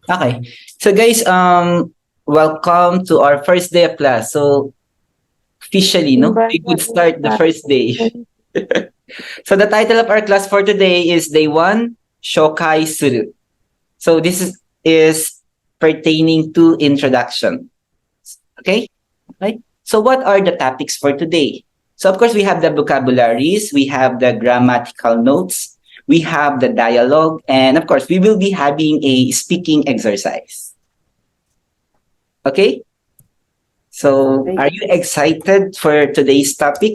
Okay. So guys, welcome to our first day of class. So officially, no, we could start the first day. So the title of our class for today is Day 1, Shookai Suru. So this is pertaining to introduction. Okay? Right? So what are the topics for today? So of course we have the vocabularies, we have the grammatical notes, we have the dialogue, and of course we will be having a speaking exercise. Okay? So are you excited for today's topic?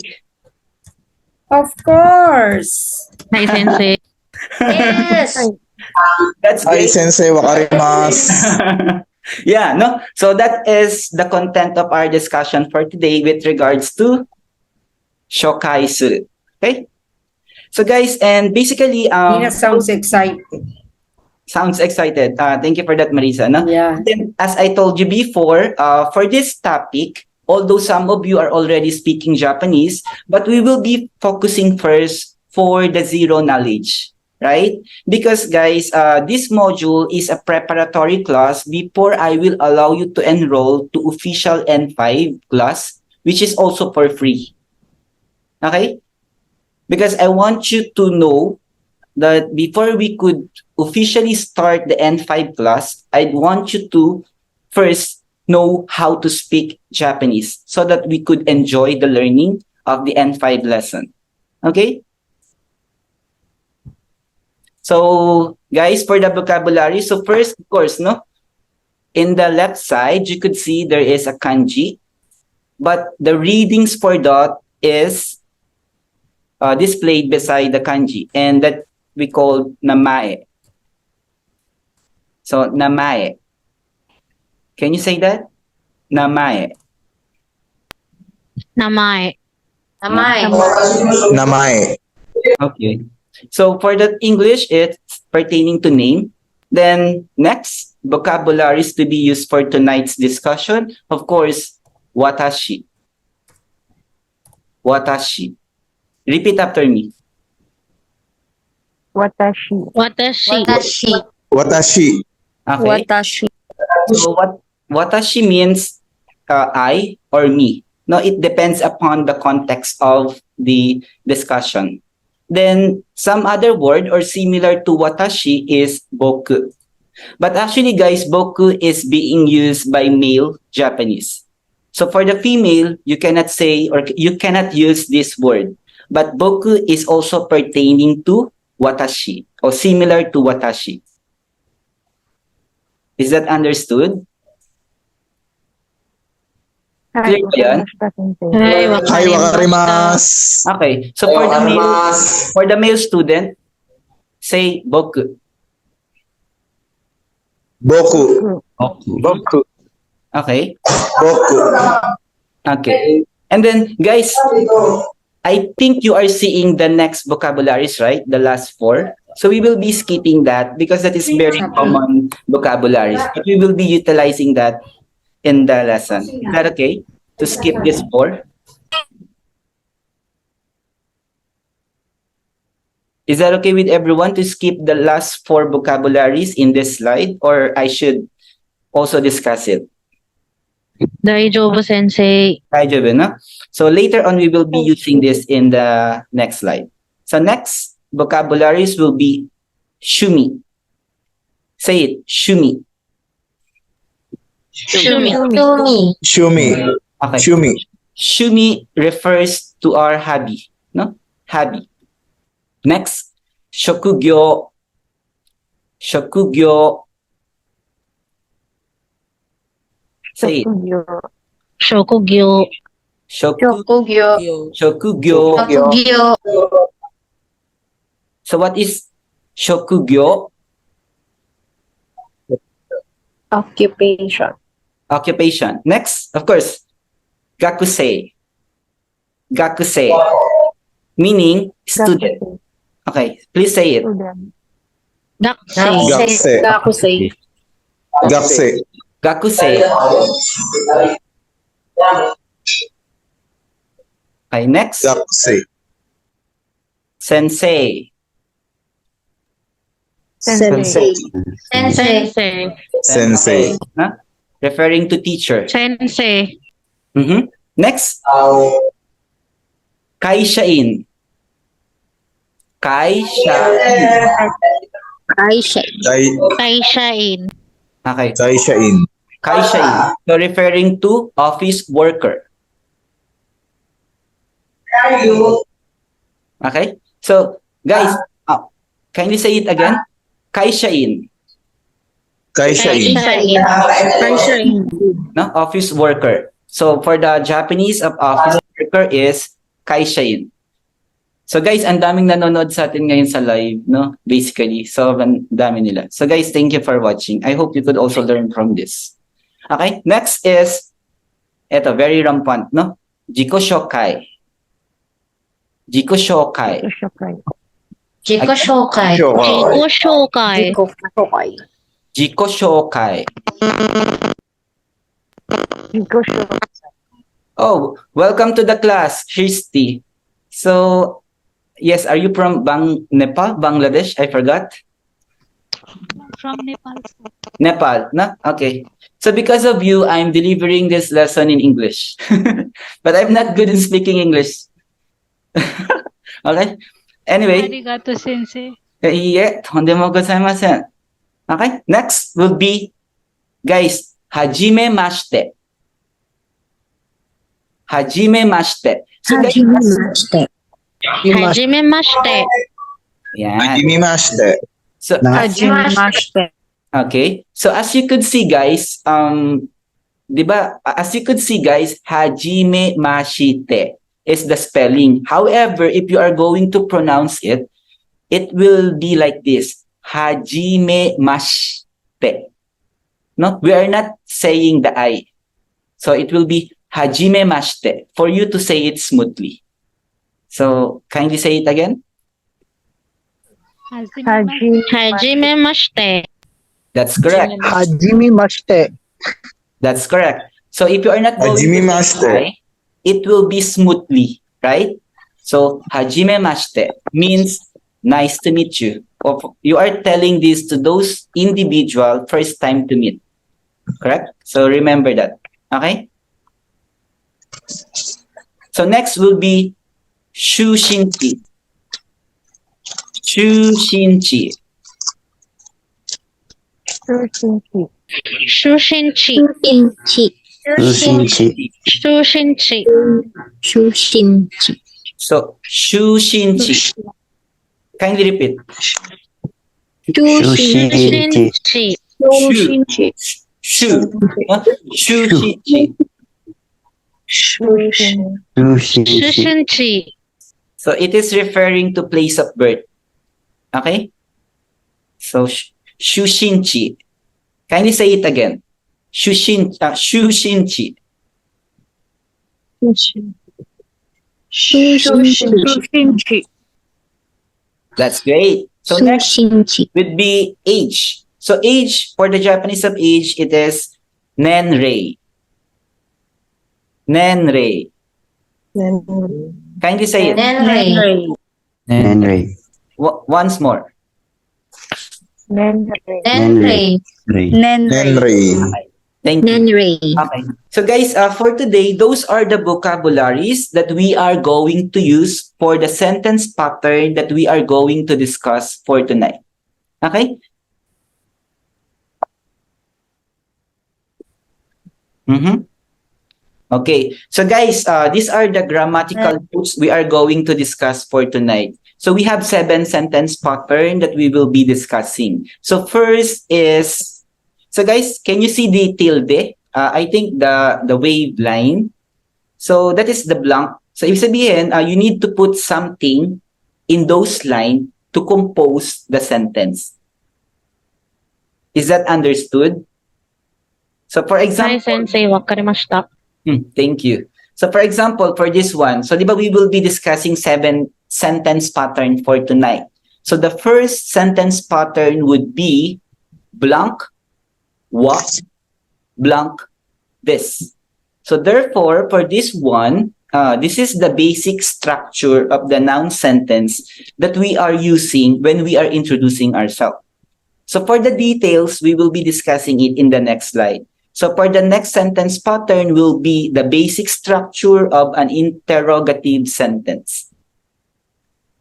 Of course. Hi, Sensei. Yes. That's Hi, great. Sensei, wakarimasu. Yeah, no. So that is the content of our discussion for today with regards to Shokai Suru. Okay? So guys, and basically Nina sounds excited. sounds excited. Thank you for that, Marisa. No? Yeah. Then, as I told you before, for this topic, although some of you are already speaking Japanese, but we will be focusing first for the zero knowledge, right? Because guys, this module is a preparatory class before I will allow you to enroll to official N5 class, which is also for free. Okay? Because I want you to know that before we could officially start the N5 class, I'd want you to first know how to speak Japanese so that we could enjoy the learning of the N5 lesson. Okay? So, guys, for the vocabulary, so first, of course, no? In the left side, you could see there is a kanji, but the readings for that is displayed beside the kanji, and that we call namae. So, namae. Can you say that? Namae. Namai. Namae. Okay. So, for the English, it's pertaining to name. Then, next, vocabularies to be used for tonight's discussion. Of course, watashi. Watashi. Repeat after me. Watashi. Watashi. Okay. So watashi means I or me. No, it depends upon the context of the discussion. Then some other word or similar to watashi is boku. But actually, guys, boku is being used by male Japanese. So for the female, you cannot say or you cannot use this word. But boku is also pertaining to watashi or similar to watashi. Is that understood? Clear ba yan? Hi, Hi, wakarimasu. Okay. So for the male student, say boku. Boku. Boku. Okay. Boku. Okay. And then, guys, I think you are seeing the next vocabularies, right? The last four. So we will be skipping that because that is very common vocabularies. But we will be utilizing that in the lesson. Is that okay? To skip this four? Is that okay with everyone to skip the last four vocabularies in this slide, or I should also discuss it? Daijobu Sensei. Daijoubu, no? So later on, we will be using this in the next slide. So next vocabularies will be shumi. Say it, shumi. Shumi. Shumi. Okay. Shumi. Shumi refers to our hobby, no? Hobby. Next, shokugyo. Shokugyo. Say it. Shokugyo. Shokugyo. So what is shokugyo? Occupation. Next, of course, gakusei. Gakusei. Meaning student. Okay, please say it. Dakusei. Gakse. Gakusei. Okay, next, Gakse. sensei. Sensei. Sensei. Sensei. Sensei. Huh? Referring to teacher. Sensei. Mhm. Next, kaishain. Kaishain. Aisha. Kaishain. Okay. Kaishain. Kaishain. So referring to office worker. Okay? So, guys, can you say it again? Kaishain. Kaishain. Kaishain. No? Office worker. So, for the Japanese of office worker is kaishain. So, guys, ang daming nanonood sa atin ngayon sa live, no? Basically. So, ang dami nila. So, guys, thank you for watching. I hope you could also learn from this. Okay? Next is, eto, very rampant, no? Jiko Shokai. Jiko Shokai. Jiko Shookai. Jiko Shookai. Jiko Shookai. Jiko Shokai. Jiko Shookai. Oh, welcome to the class, Shristi. So, yes, are you from Nepal, Bangladesh? I forgot. From Nepal. Nepal, no? Okay. So because of you, I'm delivering this lesson in English. But I'm not good in speaking English. Okay? Anyway, Arigato sensei. tondemo gozaimasen. Okay? Next will be, guys, hajime mashite. Hajime mashite. So guys, Hajime mashite. yan. Hajimemashite. So, okay. So as you could see, guys, diba? As you could see, guys, hajime mashite is the spelling. However, if you are going to pronounce it, it will be like this. Hajime mashite. No, we are not saying the I. So it will be hajime mashite for you to say it smoothly. So kindly say it again. Hajime mashite. That's correct. Hajimemashite. That's correct. So if you are not going to Hajimemashite. say I, it will be smoothly, right? So hajimemashite means nice to meet you. Or you are telling this to those individual first time to meet. Correct? So remember that. Okay? So next will be shushinchi. Shushinchi. Shushinchi. Shushinchi. So shushinchi. Kindly repeat. Shushinchi. Shu. Shushinchi. Shushinchi. So it is referring to place of birth. Okay? So shushinchi. Kindly say it again. Shushinchi. That's great. So next would be age. So age, for the Japanese of age, it is nenrei. Nenrei. Kindly say it. Nenrei. Once more. Nenrei. Nenrei. Thank you. Okay. So guys, for today, those are the vocabularies that we are going to use for the sentence pattern that we are going to discuss for tonight. Okay? Okay. So guys, these are the grammatical rules we are going to discuss for tonight. So we have 7 sentence pattern that we will be discussing. So first is, so guys, can you see the tilde? I think the wave line. So that is the blank. So ibig sabihin, you need to put something in those lines to compose the sentence. Is that understood? So for Hi, example, sensei. Wakarimashita. Thank you. So for example, for this one, so diba we will be discussing 7 sentence pattern for tonight. So the first sentence pattern would be blank, what, blank, this. So therefore, for this one, this is the basic structure of the noun sentence that we are using when we are introducing ourselves. So for the details, we will be discussing it in the next slide. So for the next sentence pattern will be the basic structure of an interrogative sentence.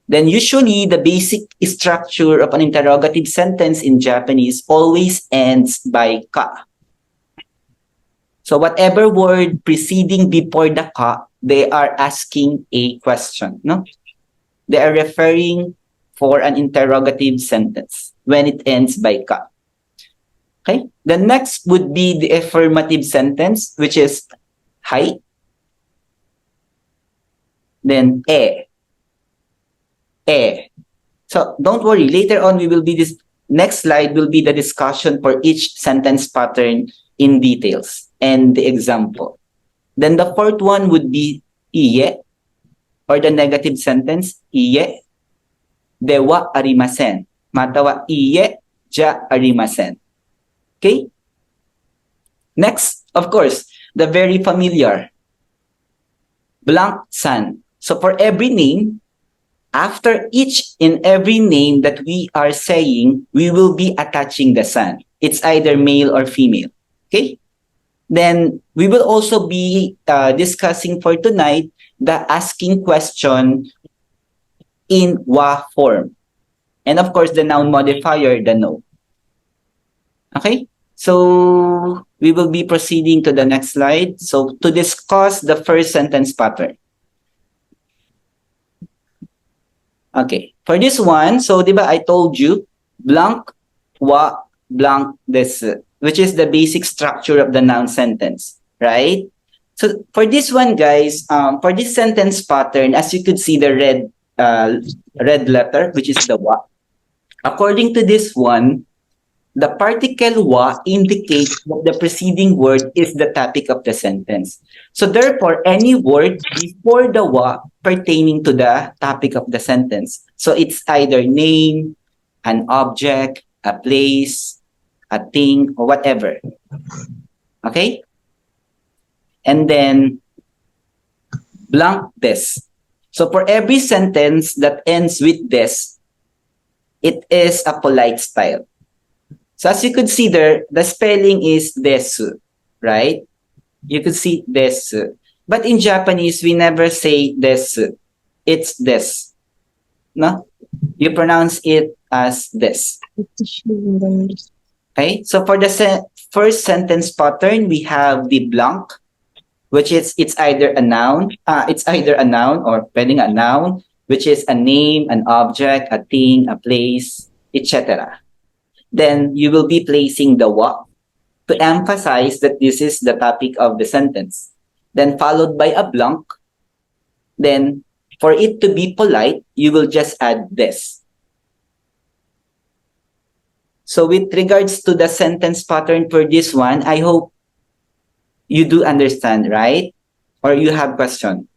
Then usually the basic structure of an interrogative sentence in Japanese always ends by ka. So whatever word preceding before the ka, they are asking a question, no? They are referring for an interrogative sentence when it ends by ka. Okay? The next would be the affirmative sentence, which is hai. Then e. So don't worry, later on we will be this next slide will be the discussion for each sentence pattern in details and the example. Then the fourth one would be iye, or the negative sentence iye de wa arimasen. Mata wa iye ja arimasen. Okay? Next, of course, the very familiar blank san. So for every name, after each and every name that we are saying, we will be attaching the san. It's either male or female. Okay? Then we will also be discussing for tonight the asking question in wa form. And of course, the noun modifier, the no. Okay? So we will be proceeding to the next slide. So to discuss the first sentence pattern. Okay. For this one, so diba I told you, blank wa blank des, which is the basic structure of the noun sentence, right? So for this one, guys, for this sentence pattern, as you could see the red letter, which is the wa. According to this one, the particle wa indicates that the preceding word is the topic of the sentence. So therefore, any word before the wa pertaining to the topic of the sentence. So it's either name, an object, a place, a thing, or whatever. Okay? And then blank des. So for every sentence that ends with des, it is a polite style. So as you could see there, the spelling is desu, right? You could see desu. But in Japanese, we never say desu. It's des. No? You pronounce it as des. Okay? So for the first sentence pattern, we have the blank, which is it's either a noun or spelling a noun, which is a name, an object, a thing, a place, etc. Then you will be placing the wa to emphasize that this is the topic of the sentence. Then followed by a blank. Then for it to be polite, you will just add this. So with regards to the sentence pattern for this one, I hope you do understand, right? Or you have question.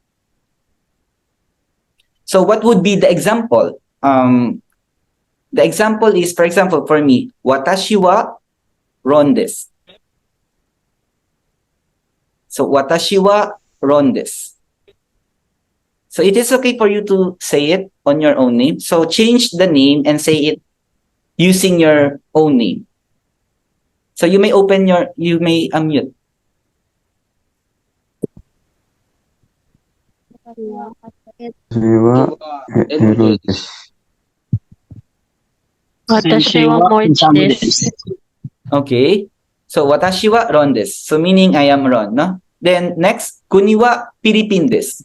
So what would be the example? The example is, for example, for me, watashi wa ron desu. So watashi wa ron desu. So it is okay for you to say it on your own name. So change the name and say it using your own name. So you may unmute. Watashi wa mochi desu. Okay. So watashi wa ron desu. So meaning I am Ron, no? Then next, kuni wa Philippine desu.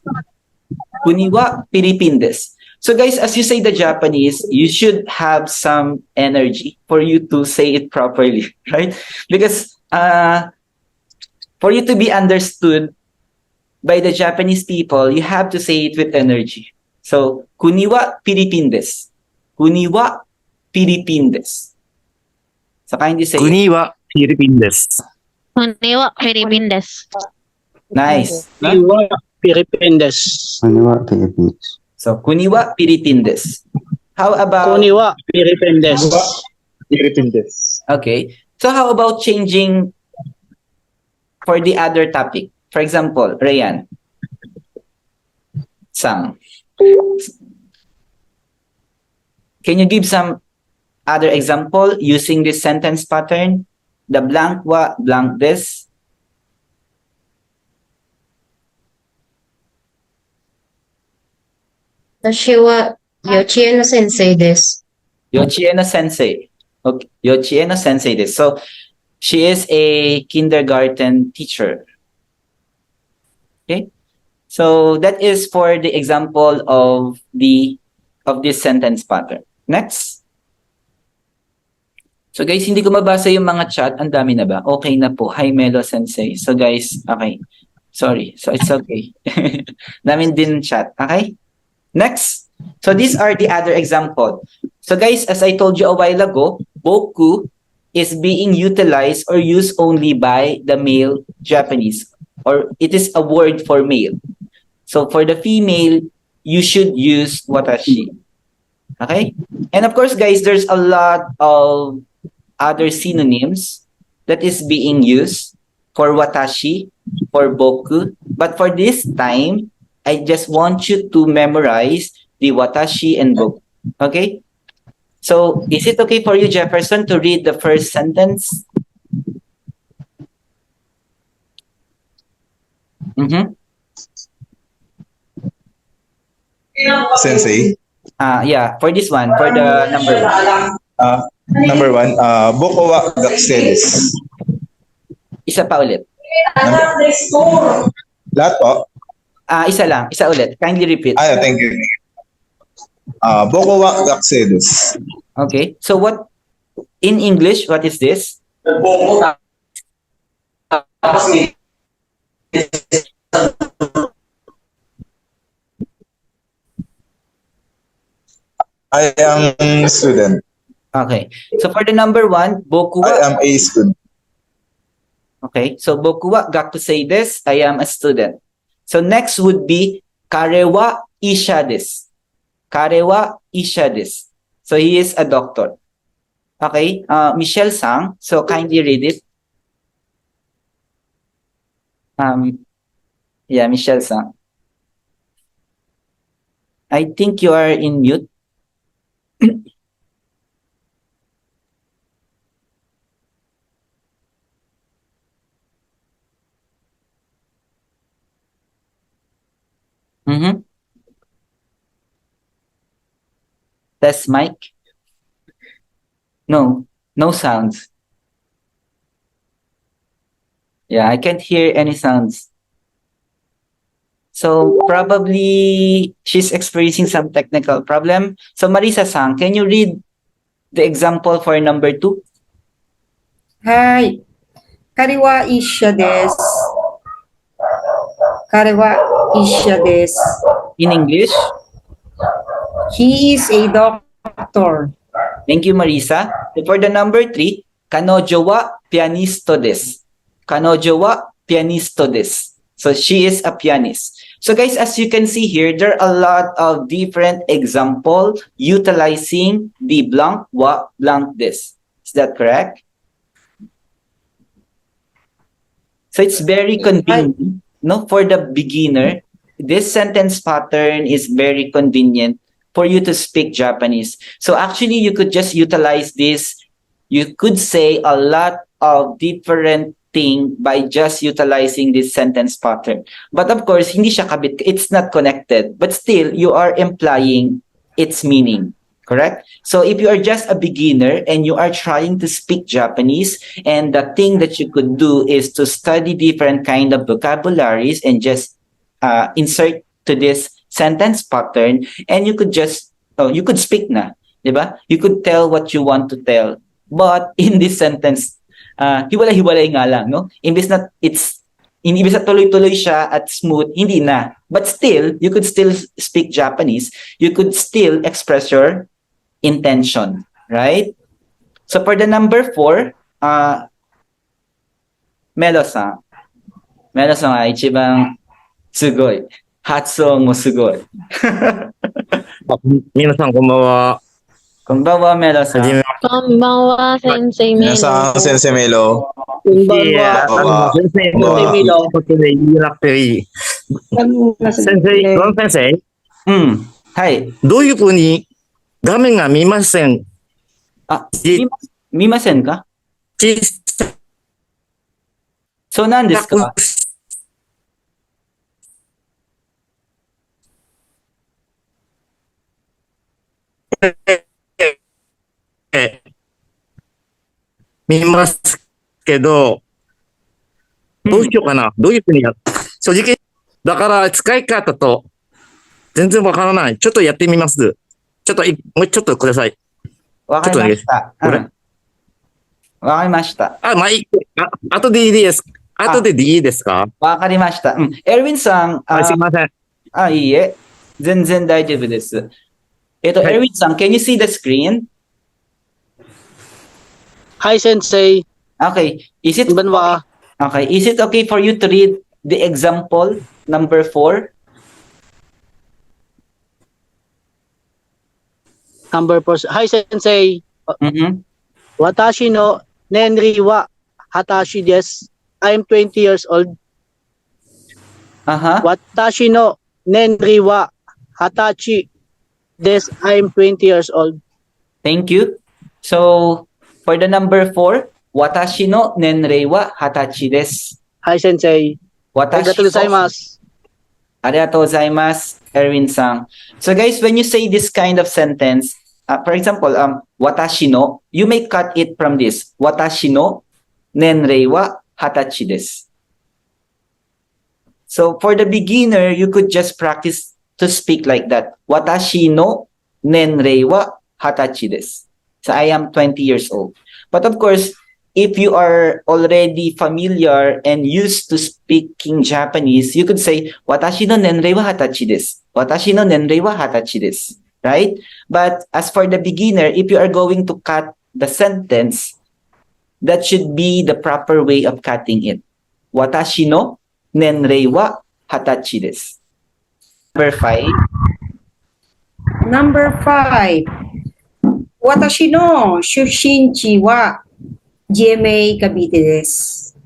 Kuni wa Philippine desu. So guys, as you say the Japanese, you should have some energy for you to say it properly, right? Because for you to be understood by the Japanese people, you have to say it with energy. So, kuni wa Philippine desu. Kuni wa Philippine desu. So kindly say it. 国はフィリピンです。 Kuni wa Philippine desu. Nice. No? Iwa Piripendes. So, kuni wa Philippine desu. How about... Koniwa Piripendes. Okay. So how about changing for the other topic? For example, Rayan. Sang. Can you give some other example using this sentence pattern. The blank wa blank this. Tashi wa Yochie no sensei desu. Yochieno sensei. Okay, Yochieno sensei this. So she is a kindergarten teacher. Okay. So that is for the example of this sentence pattern. Next. So guys, hindi ko mabasa yung mga chat. Ang dami na ba? Okay na po. Hi Melo Sensei. So guys, okay. Sorry. So it's okay. Namin din chat. Okay? Next. So these are the other example. So guys, as I told you a while ago, boku is being utilized or used only by the male Japanese, or it is a word for male. So for the female, you should use watashi. Okay? And of course, guys, there's a lot of other synonyms that is being used for watashi, for boku. But for this time, I just want you to memorize the watashi and boku. Okay? So, is it okay for you, Jefferson, to read the first sentence? Mm-hmm. Sensei. Yeah, for this one, for the number one. Number 1, Boko wa Gakse desu. Isa pa ulit. Lahat po? Isa lang. Isa ulit. Kindly repeat. Thank you. Boko wa Gakse desu. Okay. So what, in English, what is this? I am student. Okay. So for the number one, boku I wa. am a student. Okay. So boku wa gakusei desu. I am a student. So next would be kare wa isha desu. Kare wa isha desu. So he is a doctor. Okay. Michelle Sang. So kindly read it. Yeah, Michelle Sang. I think you are in mute. Mm-hmm. Test mic. No, no sounds. Yeah, I can't hear any sounds. So probably she's experiencing some technical problem. So Marisa-san, can you read the example for number 2? はい。彼は医者です。彼は医者です。In English? He is a doctor. Thank you, Marisa. So for the number 3, kanojo wa pianisto desu. Kanojo wa pianisto desu. So she is a pianist. So guys, as you can see here, there are a lot of different examples utilizing the blank wa blank desu. Is that correct? So it's very convenient, no, for the beginner. This sentence pattern is very convenient for you to speak Japanese. So actually, you could just utilize this. You could say a lot of different thing by just utilizing this sentence pattern. But of course, hindi siya kabit. It's not connected. But still, you are implying its meaning. Correct? So if you are just a beginner and you are trying to speak Japanese, and the thing that you could do is to study different kind of vocabularies and just insert to this sentence pattern, and you could just, you could speak na, diba? You could tell what you want to tell. But in this sentence, hiwalay-hiwalay nga lang, no? Imbis na tuloy-tuloy siya at smooth, hindi na. But still, you could still speak Japanese. You could still express your intention, right? So for the number 4, Melo-san. Melo-san wa ichiban sugoi. Hatsuon mo sugoi. 皆さんこんばんは。Konbanwa, はじめ Melo-san. まこんばんは、先生メロ。 Minasang Sensei Melo. して。先生のことで言えなくていい。先生、ロン先生、はい。どういうふうに画面が見ません。あ、じ見ませんか？小そうなんですか？さくして見ますけど、どうしようかな。どういうふうに正直、だから使い方と全然わからない。ちょっとやってみます。ちょっともうちょっとください。わかりました。これわかりました。まあいい。後でいいです。後でいいですか？わかりました。エルヴィンさん、すいません。いいえ。全然大丈夫です。はいエルヴィンさん、can you see the screen? Hi, Sensei. Okay. Is it Banwa. okay? Is it okay for you to read the example number 4? Number 4. Hi, Sensei. Mm-hmm. Watashi no Nenri wa Hatashi desu. I am 20 years old. Uh-huh. Watashi no Nenri wa Hatachi desu. I am 20 years old. Thank you. So, for the number 4, watashi no nenrei wa hatachi desu. Hi, Sensei. Watashi Arigatou gozaimasu. Arigatou gozaimasu, Erwin-san. So guys, when you say this kind of sentence, for example, watashi no, you may cut it from this. Watashi no nenrei wa hatachi desu. So for the beginner, you could just practice to speak like that. Watashi no nenrei wa hatachi desu. So I am 20 years old. But of course, if you are already familiar and used to speaking Japanese, you could say, Watashi no nenrei wa hatachi desu. Watashi no nenrei wa hatachi desu. Right? But as for the beginner, if you are going to cut the sentence, that should be the proper way of cutting it. Watashi no nenrei wa hatachi desu. Number 5. Number 5. Watashi no shushinchi wa GMA Cavite desu.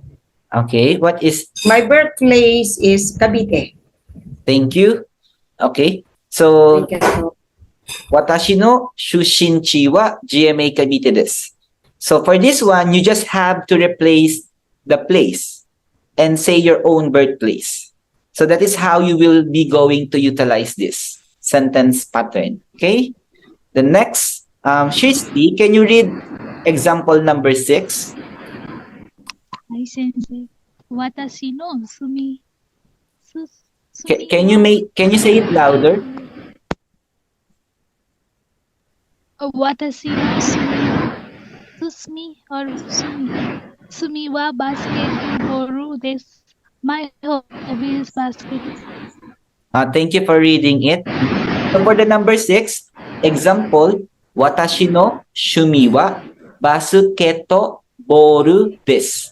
Okay, what is... My birthplace is Cavite. Thank you. Okay, so... Thank you. Watashi no shushinchi wa GMA Cavite desu. So for this one, you just have to replace the place and say your own birthplace. So that is how you will be going to utilize this sentence pattern. Okay? The next, Shristi, can you read example number 6? Hi, Sensei. Watashi no Can you say it louder? Watashi no sumi wa basketball desu. My hobby is basketball. Thank you for reading it. So for the number 6, example, Watashi no shumi wa basuketo boru desu.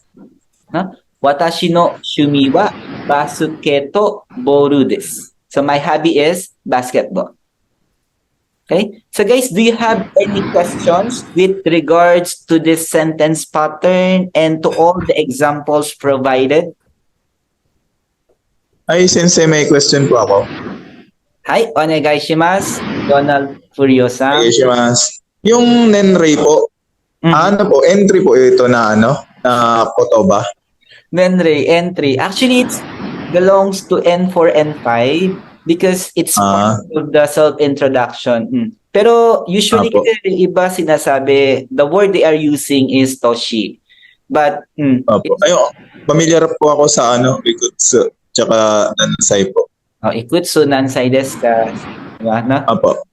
Watashi no shumi wa basuketo boru desu. So my hobby is basketball. Okay? So guys, do you have any questions with regards to this sentence pattern and to all the examples provided? Ay, Sensei, may question po ako. Hi, onegaishimasu. Donald Furiosa. Ay, shimasu. Yung Nenrei po, ano po, entry po ito na na kotoba? Nenrei entry. Actually, it belongs to N4 and 5 because it's part of the self-introduction. Pero usually Apo. kasi yung iba sinasabi, the word they are using is toshi. But, Opo. Ayun, familiar po ako sa Ikutsu, tsaka Nansai po. ikutsu nansai desu ka. Diba, no? Apo.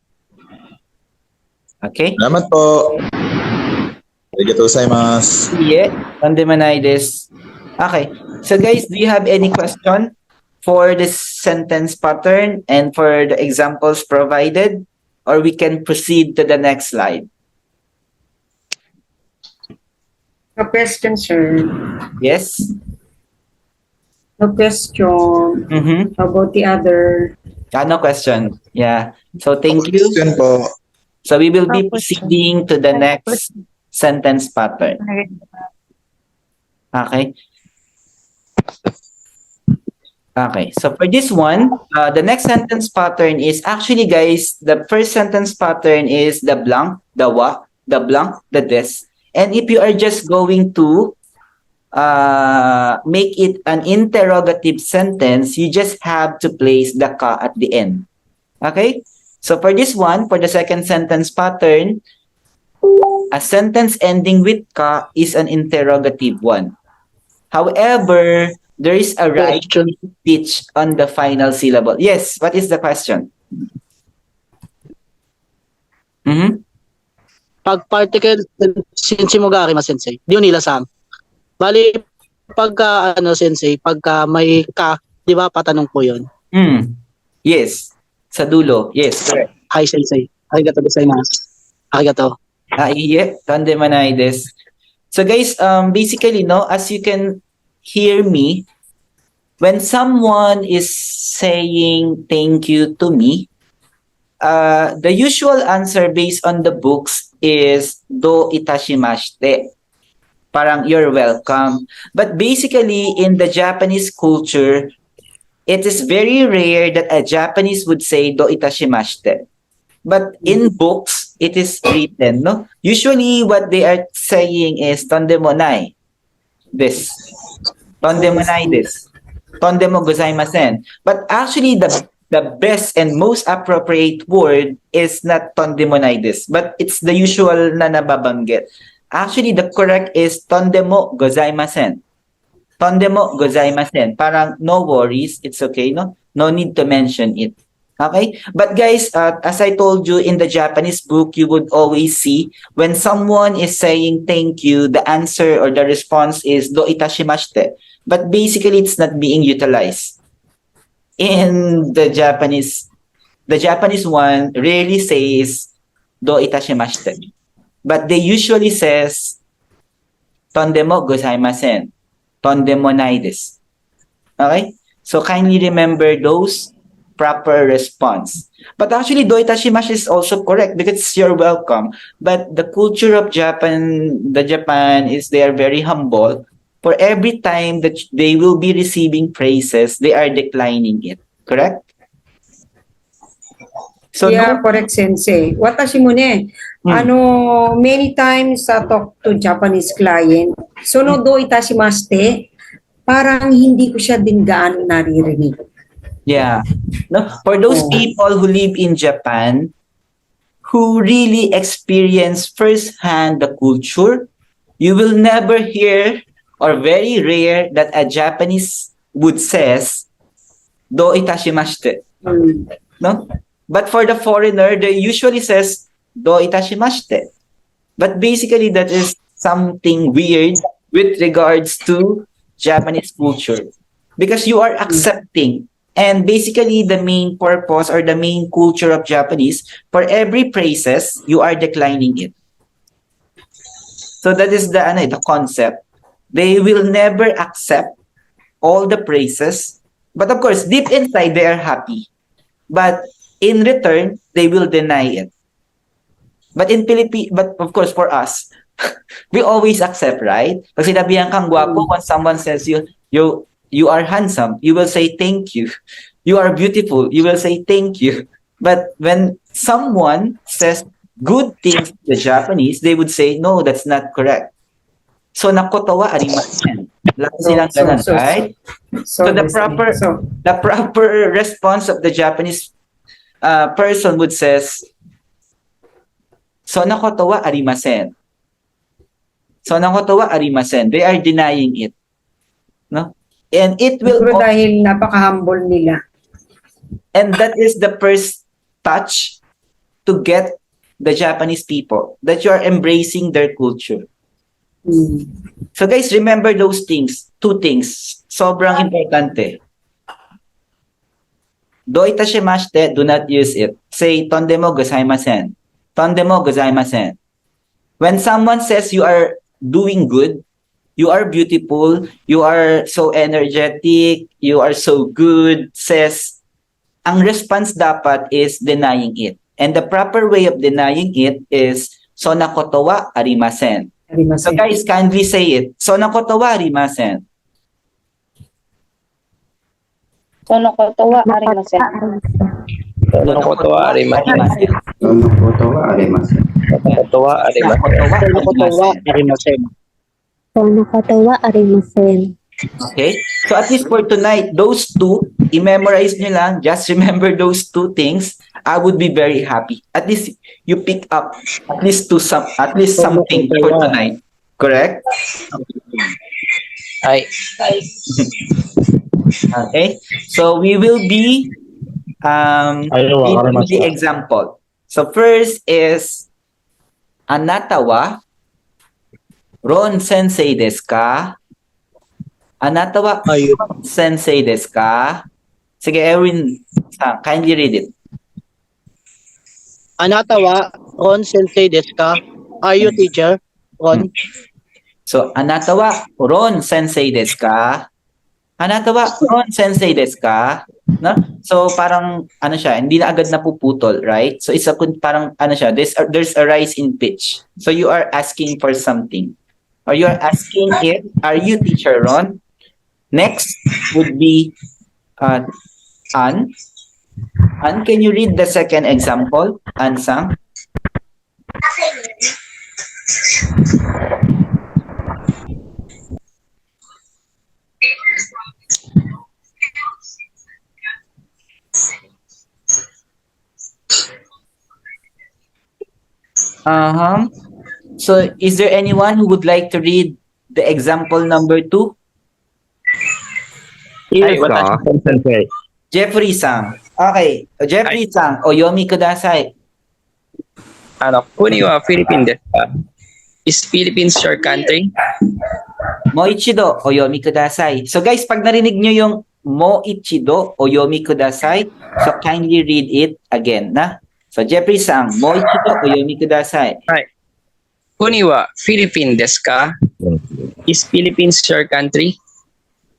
Okay? Salamat po. Arigatou gozaimasu. Yeah, kondemanai desu. Okay. So guys, do you have any question for this sentence pattern and for the examples provided? Or we can proceed to the next slide. No question, sir. Yes? No question. Mm-hmm. How about the other? No question. Yeah. So thank you. Question po. So we will be No question. proceeding to the next sentence pattern. Okay. Okay. So for this one, the next sentence pattern is actually, guys, the first sentence pattern is the blank, the wa, the blank, the des. And if you are just going to make it an interrogative sentence, you just have to place the ka at the end. Okay? So for this one, for the second sentence pattern, a sentence ending with ka is an interrogative one. However, there is a right Question. pitch on the final syllable. Yes, what is the question? Mm-hmm. Pag particle sensei mo gari ma sensei. Di nila sam. Bali pagka sensei, pagka may ka, di ba patanong po 'yon. Yes. Sa dulo. Yes, correct. Hi sensei. Arigato gozaimasu. Arigato. Yeah, tandemanai desu. So guys, basically, no, as you can hear me, when someone is saying thank you to me, the usual answer based on the books is do itashimashite. Parang you're welcome. But basically, in the Japanese culture, it is very rare that a Japanese would say do itashimashite. But in books, it is written, no? Usually, what they are saying is tondemonai this. Tondemonai this. Tondemo gozaimasen. But actually, the best and most appropriate word is not tondemonai this, but it's the usual na nababanggit. Actually, the correct is tondemo gozaimasen. Tondemo gozaimasen. Parang no worries, it's okay, no? No need to mention it. Okay? But guys, as I told you, in the Japanese book, you would always see when someone is saying thank you, the answer or the response is do itashimashite. But basically, it's not being utilized. In the Japanese one rarely says do itashimashite. But they usually says tondemo gozaimasen. Tondemonai desu. Okay? So kindly remember those proper response. But actually, do itashimasu is also correct because you're welcome. But the culture of Japan is they are very humble. For every time that they will be receiving praises, they are declining it. Correct? So Yeah, correct, sensei. Watashi mo ne, many times I talk to Japanese client, sono do itashimashite, parang hindi ko siya din gaano naririnig. Yeah. No, for those people who live in Japan, who really experience firsthand the culture, you will never hear or very rare that a Japanese would says do itashimashite. No? But for the foreigner, they usually says do itashimashite. But basically that is something weird with regards to Japanese culture because you are accepting. And basically, the main purpose or the main culture of Japanese, for every praises, you are declining it. So that is the concept. They will never accept all the praises. But of course, deep inside, they are happy. But in return, they will deny it. But in Philippines, but of course, for us, we always accept, right? Pag sinabihan kang gwapo, when someone says you are handsome, you will say thank you. You are beautiful, you will say thank you. But when someone says good things to the Japanese, they would say, no, that's not correct. So, nakotawa arimasen. Lagi silang ganun, right? So, the proper response of the Japanese person would says, so nakotawa arimasen. So, nakotawa arimasen. They are denying it. No? And it will... Siguro dahil napaka-humble nila. And that is the first touch to get the Japanese people, that you are embracing their culture. So guys, remember those things. Two things. Sobrang importante. Do itashimashite, do not use it. Say, tondemo gozaimasen. Tondemo gozaimasen. When someone says you are doing good, you are beautiful, you are so energetic, you are so good, says, ang response dapat is denying it. And the proper way of denying it is, so nakotawa arimasen. So guys, kindly say it. So nakotawa arimasen. So nakotawa arimasen. So nakotawa arimasen. So nakotawa arimasen. Kotowa arimasen. Sono kotowa arimasen. Tono katawa arimasen. Okay? So at least for tonight, those two, i-memorize nyo lang, just remember those two things, I would be very happy. At least you pick up at least Sono something for kotowa. tonight. Correct? Ay. Okay? So we will be reading the example. So first is Anata wa Ron sensei desu ka? Anata wa Ayun. Ron sensei desu ka? Sige, Erwin, kindly read it. Anata wa Ron sensei desu ka? Are you teacher? Ron? So, Anata wa Ron sensei desu ka? Anata wa Ron sensei desu ka? No? So, parang, ano siya, hindi na agad napuputol, right? So, isa parang, ano siya, there's a rise in pitch. So, you are asking for something. Or you are asking if, are you teacher Ron? Next would be, An. An, can you read the second example? Ansang? Uh-huh. So, is there anyone who would like to read the example number 2? Yes, sensei. Jeffrey-san. Okay. Jeffrey-san, oyomi kudasai. Kuni wa Philippine desu ka? Is Philippines your country? Moichido, oyomi kudasai. So guys, pag narinig nyo yung moichido, oyomi kudasai, so kindly read it again, na? So Jeffrey-san, moichido, oyomi kudasai. Kuni wa Philippine desu ka? Is Philippines your country?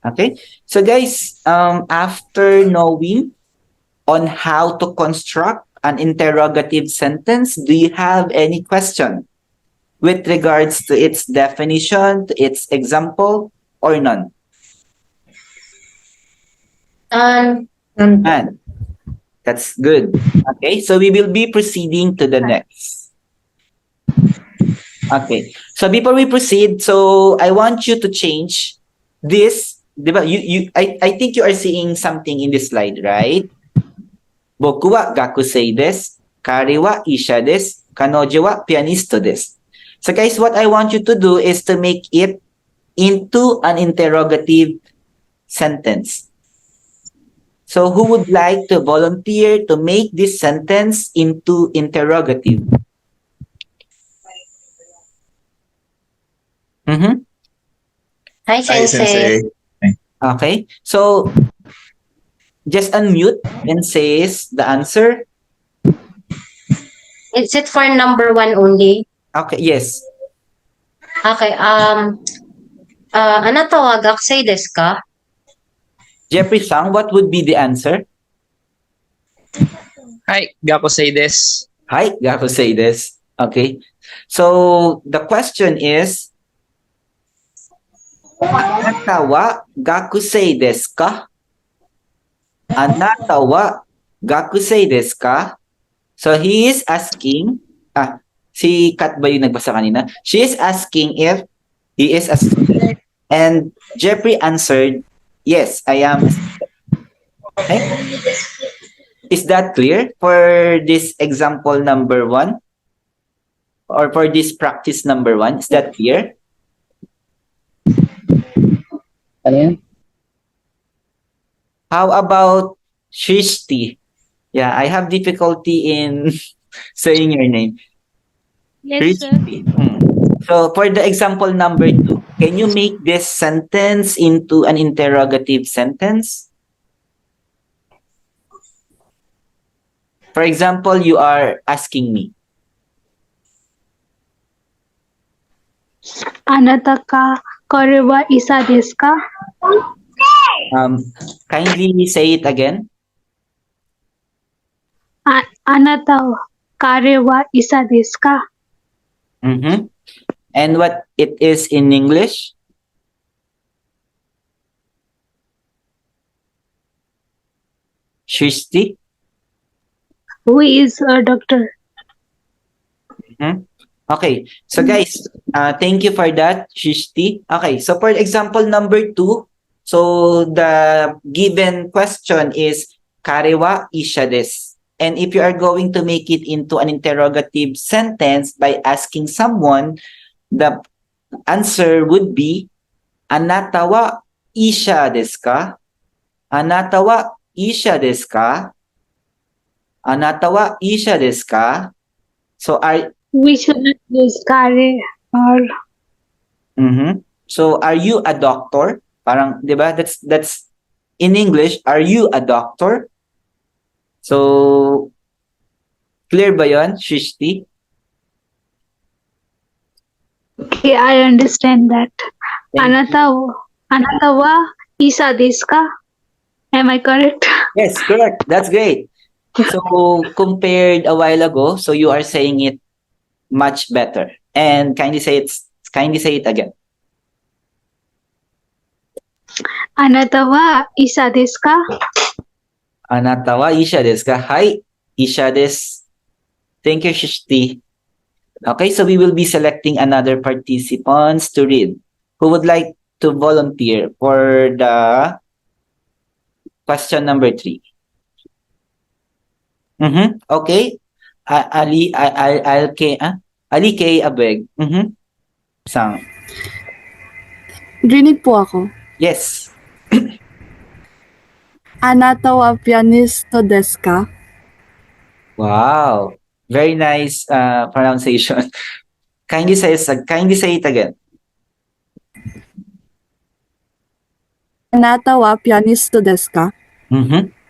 Okay? So guys, after knowing on how to construct an interrogative sentence, do you have any question with regards to its definition, to its example, or none? None. That's good. Okay, so we will be proceeding to the next. Okay, so before we proceed, so I want you to change this. I think you are seeing something in this slide, right? Boku wa gakusei desu, kare wa isha desu, kanojo wa pianisto desu. So guys, what I want you to do is to make it into an interrogative sentence. So who would like to volunteer to make this sentence into interrogative? Mm-hmm. Hi, Sensei. Okay, so just unmute and says the answer. Is it for number 1 only? Okay, yes. Okay, anata wa gakusei desu ka? Jeffrey-san, what would be the answer? Hi, gakusei desu. Hi, gakusei desu. Okay, so the question is, Anata wa gakusei desu ka? Anata wa gakusei desu ka? So he is asking, si Kat ba yung nagbasa kanina? She is asking if he is a student. And Jeffrey answered, yes, I am a student. Okay? Is that clear for this example number 1? Or for this practice number 1? Is that clear? Ano yan? How about Shrishti? Yeah, I have difficulty in saying your name. Yes, sir. Shrishti. So for the example number 2, can you make this sentence into an interrogative sentence? For example, you are asking me. Anata ka kore wa isa desu ka? Kindly say it again. Anata kare wa isa desu ka? Mm-hmm. And what it is in English? Shrishti? Who is a doctor? Okay. So guys, thank you for that, Shishti. Okay. So for example number 2, so the given question is karewa isha desu. And if you are going to make it into an interrogative sentence by asking someone, the answer would be anata wa isha desu ka? Anata wa isha desu ka? Anata wa isha desu ka? So We should not use kare or So are you a doctor? Parang 'di ba? That's in English, are you a doctor? So clear ba 'yon, Shishti? okay, I understand that. Thank you. Anata wa isa desu ka? Am I correct? Yes, correct. That's great. So compared a while ago, so you are saying it much better. And kindly say it again. Anata wa isa desu ka? Anata wa isha desu ka? Hai, isha desu. Thank you, Shishti. Okay, so we will be selecting another participants to read. Who would like to volunteer for the question number 3? Okay. Ali K. Abeg. Sang. Rinig po ako. Yes. Anata wa pianisto desu ka? Wow. Very nice pronunciation. Kindly say it again. Anata wa pianisto desu ka?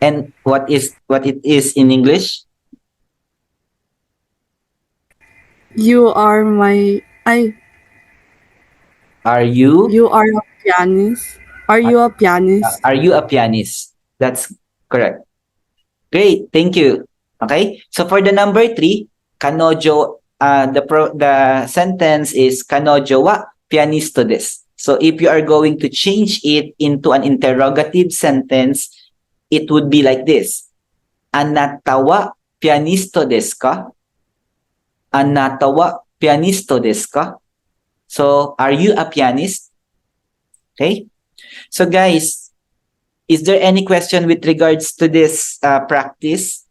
And what it is in English? You are my... Ay, Are you you are a pianist? Are you a pianist? are you a pianist? That's correct. Great, thank you. Okay, so for the number 3, kanojo, the sentence is kanojo wa pianisto desu. So if you are going to change it into an interrogative sentence, it would be like this: Anata wa pianisto desu ka? Anata wa pianisto desu ka? So are you a pianist? Okay. So guys, is there any question with regards to this practice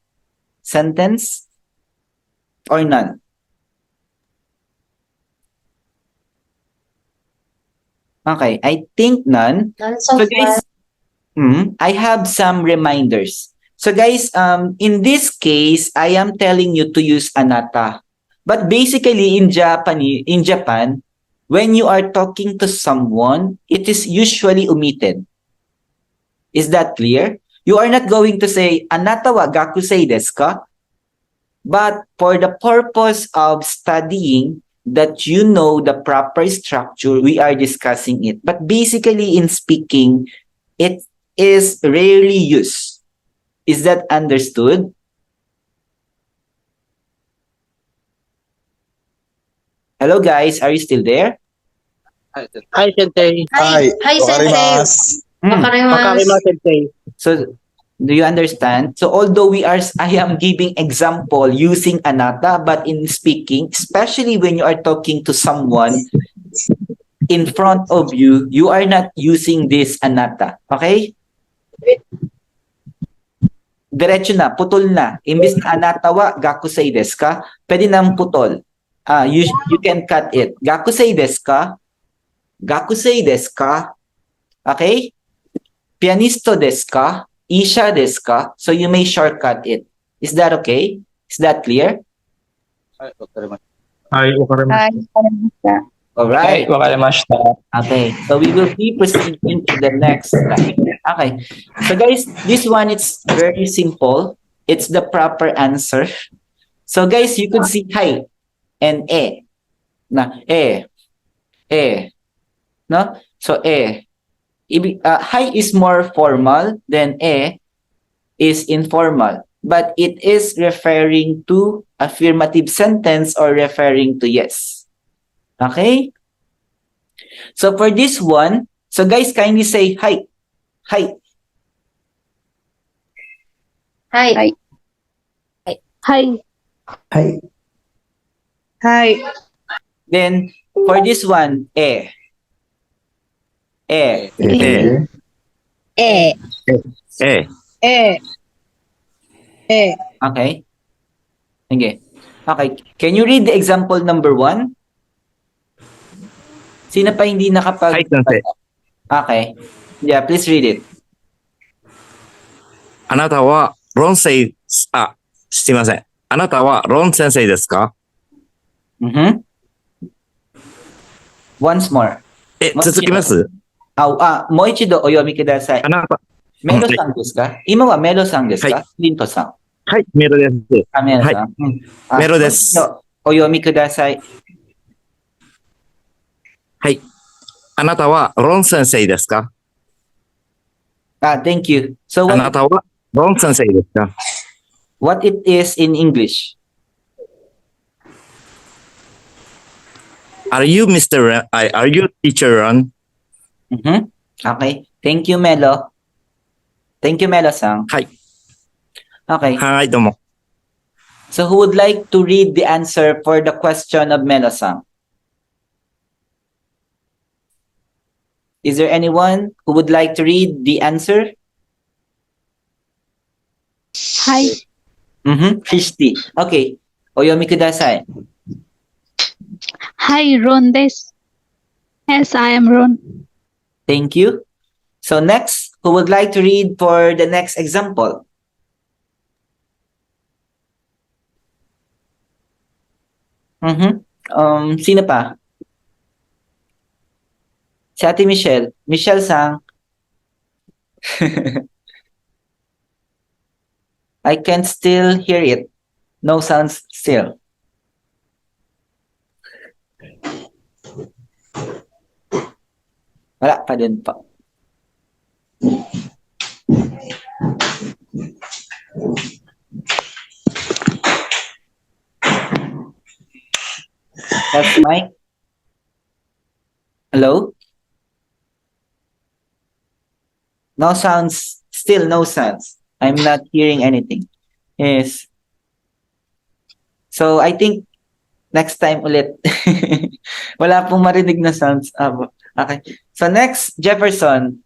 sentence or none? Okay, I think none. None so guys, I have some reminders. So guys, in this case, I am telling you to use anata. But basically in Japan, when you are talking to someone, it is usually omitted. Is that clear? You are not going to say, anata wa gakusei desu ka? But for the purpose of studying that you know the proper structure, we are discussing it. But basically in speaking, it is rarely used. Is that understood? Hello guys, are you still there? Hi, Sensei. Hi, Hi, Sensei. wakarimasu. Wakarima, Sensei. So, do you understand? So, although I am giving example using anata, but in speaking, especially when you are talking to someone in front of you, you are not using this anata. Okay? Diretso na, putol na. Imbis na anata wa gakusei desu ka, pwede nang putol. You can cut it. Gakusei desu ka? Gakusei desu ka? Okay? Pianisto desu ka? Isha desu ka? So you may shortcut it. Is that okay? Is that clear? Hi, Hi, All Okay, right. wakarimashita. Okay. So we will be proceeding to the next slide. Okay. So guys, this one it's very simple. It's the proper answer. So guys, you could see hi and na no? So hi is more formal than is informal, but it is referring to affirmative sentence or referring to yes. Okay? So for this one, so guys kindly say hi. Hi. Hi. Hi. Hi. Hi. Then, for this one, E. E. Eh. Eh. Eh. Eh. Eh. Okay. Okay. Okay. Can you read the example number 1? Sino pa hindi nakapag... Hi, sensei. Okay. Yeah, please read it. あなたは論先、すいません。あなたは論先生ですか？ Mm-hmm. Once more. 続きます？もう一度お読みください。あなた、メロさんですか？今はメロさんですか？リントさん。はい、メロです。メロさん。メロです。お読みください。はい。あなたは論先生ですか？ Thank you. So あなたは論先生ですか？ what it is in English? Are you Mr. Ren? Are you Teacher Ron? Mm-hmm. Okay. Thank you, Melo. Thank you, Melo-san. はい。 Okay. はい、どうも。 So who would like to read the answer for the question of Melo-san? Is there anyone who would like to read the answer? Hi. Mm-hmm. Christy. Okay. Oyomi kudasai. Hi, Ron des. Yes, I am Ron. Thank you. So next, who would like to read for the next example? Mm-hmm. Sino pa? Si Ate Michelle. Michelle-sang. I can still hear it. No sounds still. Wala pa din pa. That's Mike. Hello? No sounds. Still no sounds. I'm not hearing anything. Yes. So I think next time ulit. Wala pong marinig na sounds. Okay. So next, Jefferson.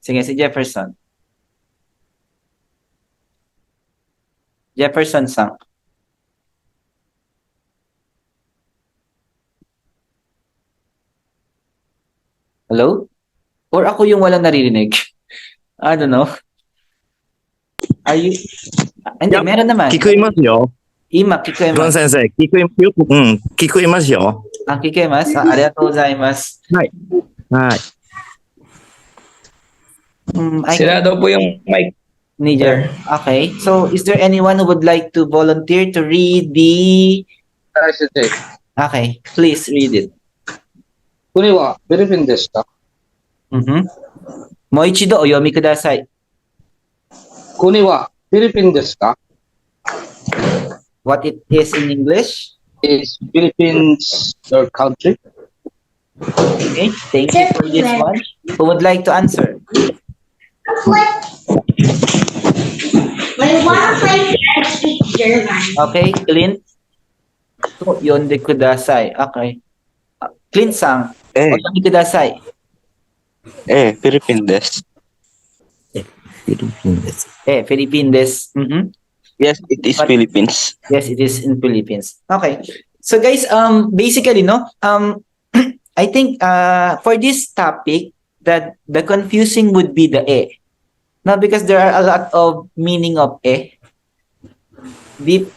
Sige, si Jefferson. Jefferson sang. Hello? Or ako yung walang naririnig? I don't know. Are you... Hindi, meron naman. 聞こえますよ。今、聞こえます。ロン先生、聞こえますよ。うん、聞こえますよ。聞こえます。ありがとうございます。はい。はい。Sira daw po yung mic. Niger. Okay. So, is there anyone who would like to volunteer to read the... Okay. Please read it. これはフィリピンですか？ Mm-hmm. もう一度お読みください。これはフィリピンですか？ What it is in English? Is Philippines your country? Okay. Thank you for this one. Who would like to answer? Okay, Clint. So, yonde kudasai. Okay. Clint-san, oyomi kudasai. Philippine desu. Philippine des. Mm-hmm. Yes, it is Philippines. Yes, it is in Philippines. Okay. So guys, basically, no, I think for this topic, that the confusing would be the E. No, because there are a lot of meaning of E.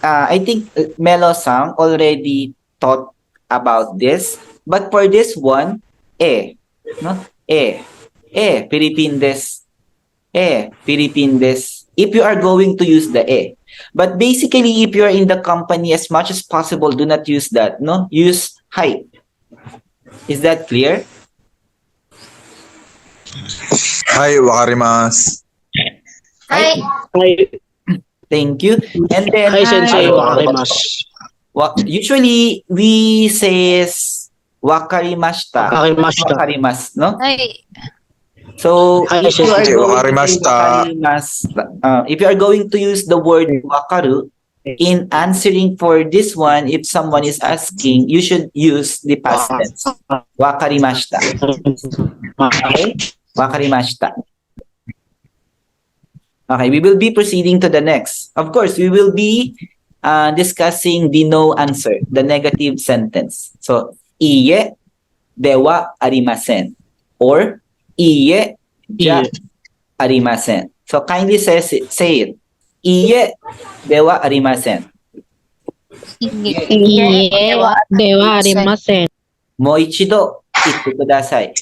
I think Melo-san already taught about this. But for this one, E. No? E. Philippine des. Philippine des. If you are going to use the E. But basically, if you are in the company, as much as possible, do not use that. No? Use hi. Is that clear? Hi, wakarimasu. Hi. Hi, Thank you. And then, hi sensei, wakarimasu. usually, we says wakarimashita. Wakarimashita. Wakarimasu, no? Hi. So, Hi, if you are sensei. going to say Wakarimashita. if you are going to use the word wakaru, in answering for this one, if someone is asking, you should use the past tense. Wakarimashita. Okay? Wakarimashita. Okay, we will be proceeding to the next. Of course, we will be discussing the no answer, the negative sentence. So, iie dewa arimasen or iie ja arimasen. So, kindly say it. Iie dewa arimasen. Iye dewa arimasen. Moichido ite kudasai.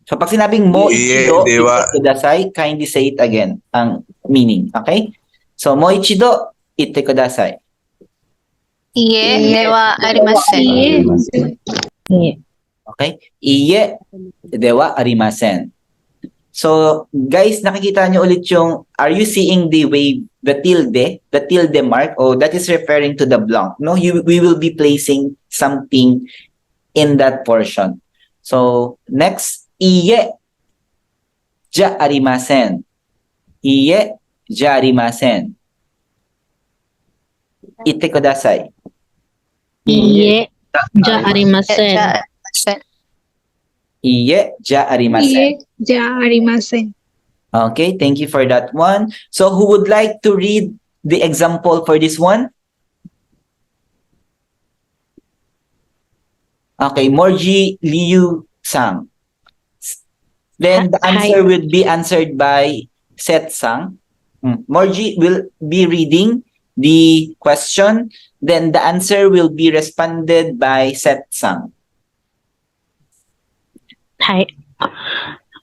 So, pag sinabing moichido Iie dewa. ite kudasai, kindly say it again, ang meaning. Okay? So, moichido ite kudasai. Iye dewa arimasen. Okay? Iye dewa arimasen. So, guys, nakikita nyo ulit yung, are you seeing the wave, the tilde mark? Oh, that is referring to the blank. No, we will be placing something in that portion. So, next, iye ja arimasen. Iye ja arimasen. Ite kudasai. Iye ja arimasen. Iye ja arimasen. ja arimasen. Okay, thank you for that one. So, who would like to read the example for this one? Okay, Morji Liu Sang. Then the answer will be answered by Set Sang. Morji will be reading the question. Then the answer will be responded by Set Sang. はい。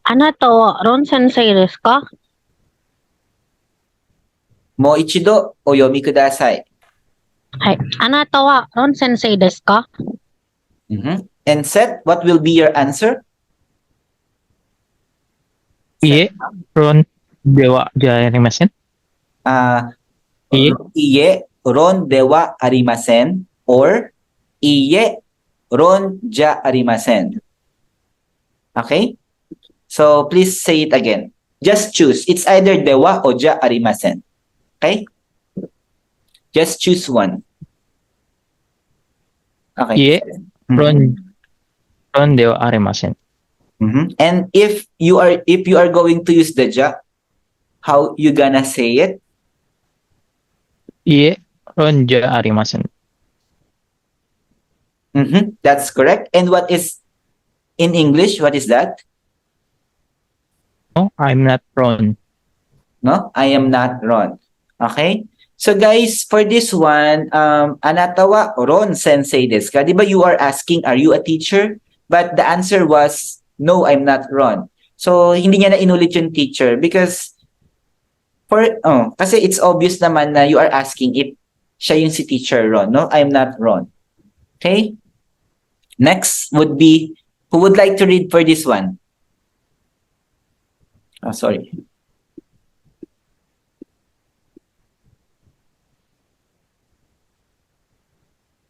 あなたはロン先生ですか？ Mo ichido oyomi kudasai. はい。あなたはロン先生ですか？ And Set, what will be your answer? いえ、ron dewa ja arimasen. Iye ron dewa arimasen or iye ron ja arimasen. Okay? So please say it again. Just choose. It's either dewa or ja arimasen. Okay? Just choose one. Okay. Iye, ron dewa arimasen. And if you are going to use the ja, how you gonna say it? Iye, ron ja arimasen. That's correct. And what is in English? What is that? No, I'm not ron. No, I am not Ron. Okay? So guys, for this one, anatawa Ron sensei desu ka? Diba you are asking, are you a teacher? But the answer was, no, I'm not Ron. So hindi niya na inulit yung teacher because kasi it's obvious naman na you are asking if siya yung si teacher Ron. No, I'm not Ron. Okay? Next would be, who would like to read for this one? Oh, sorry.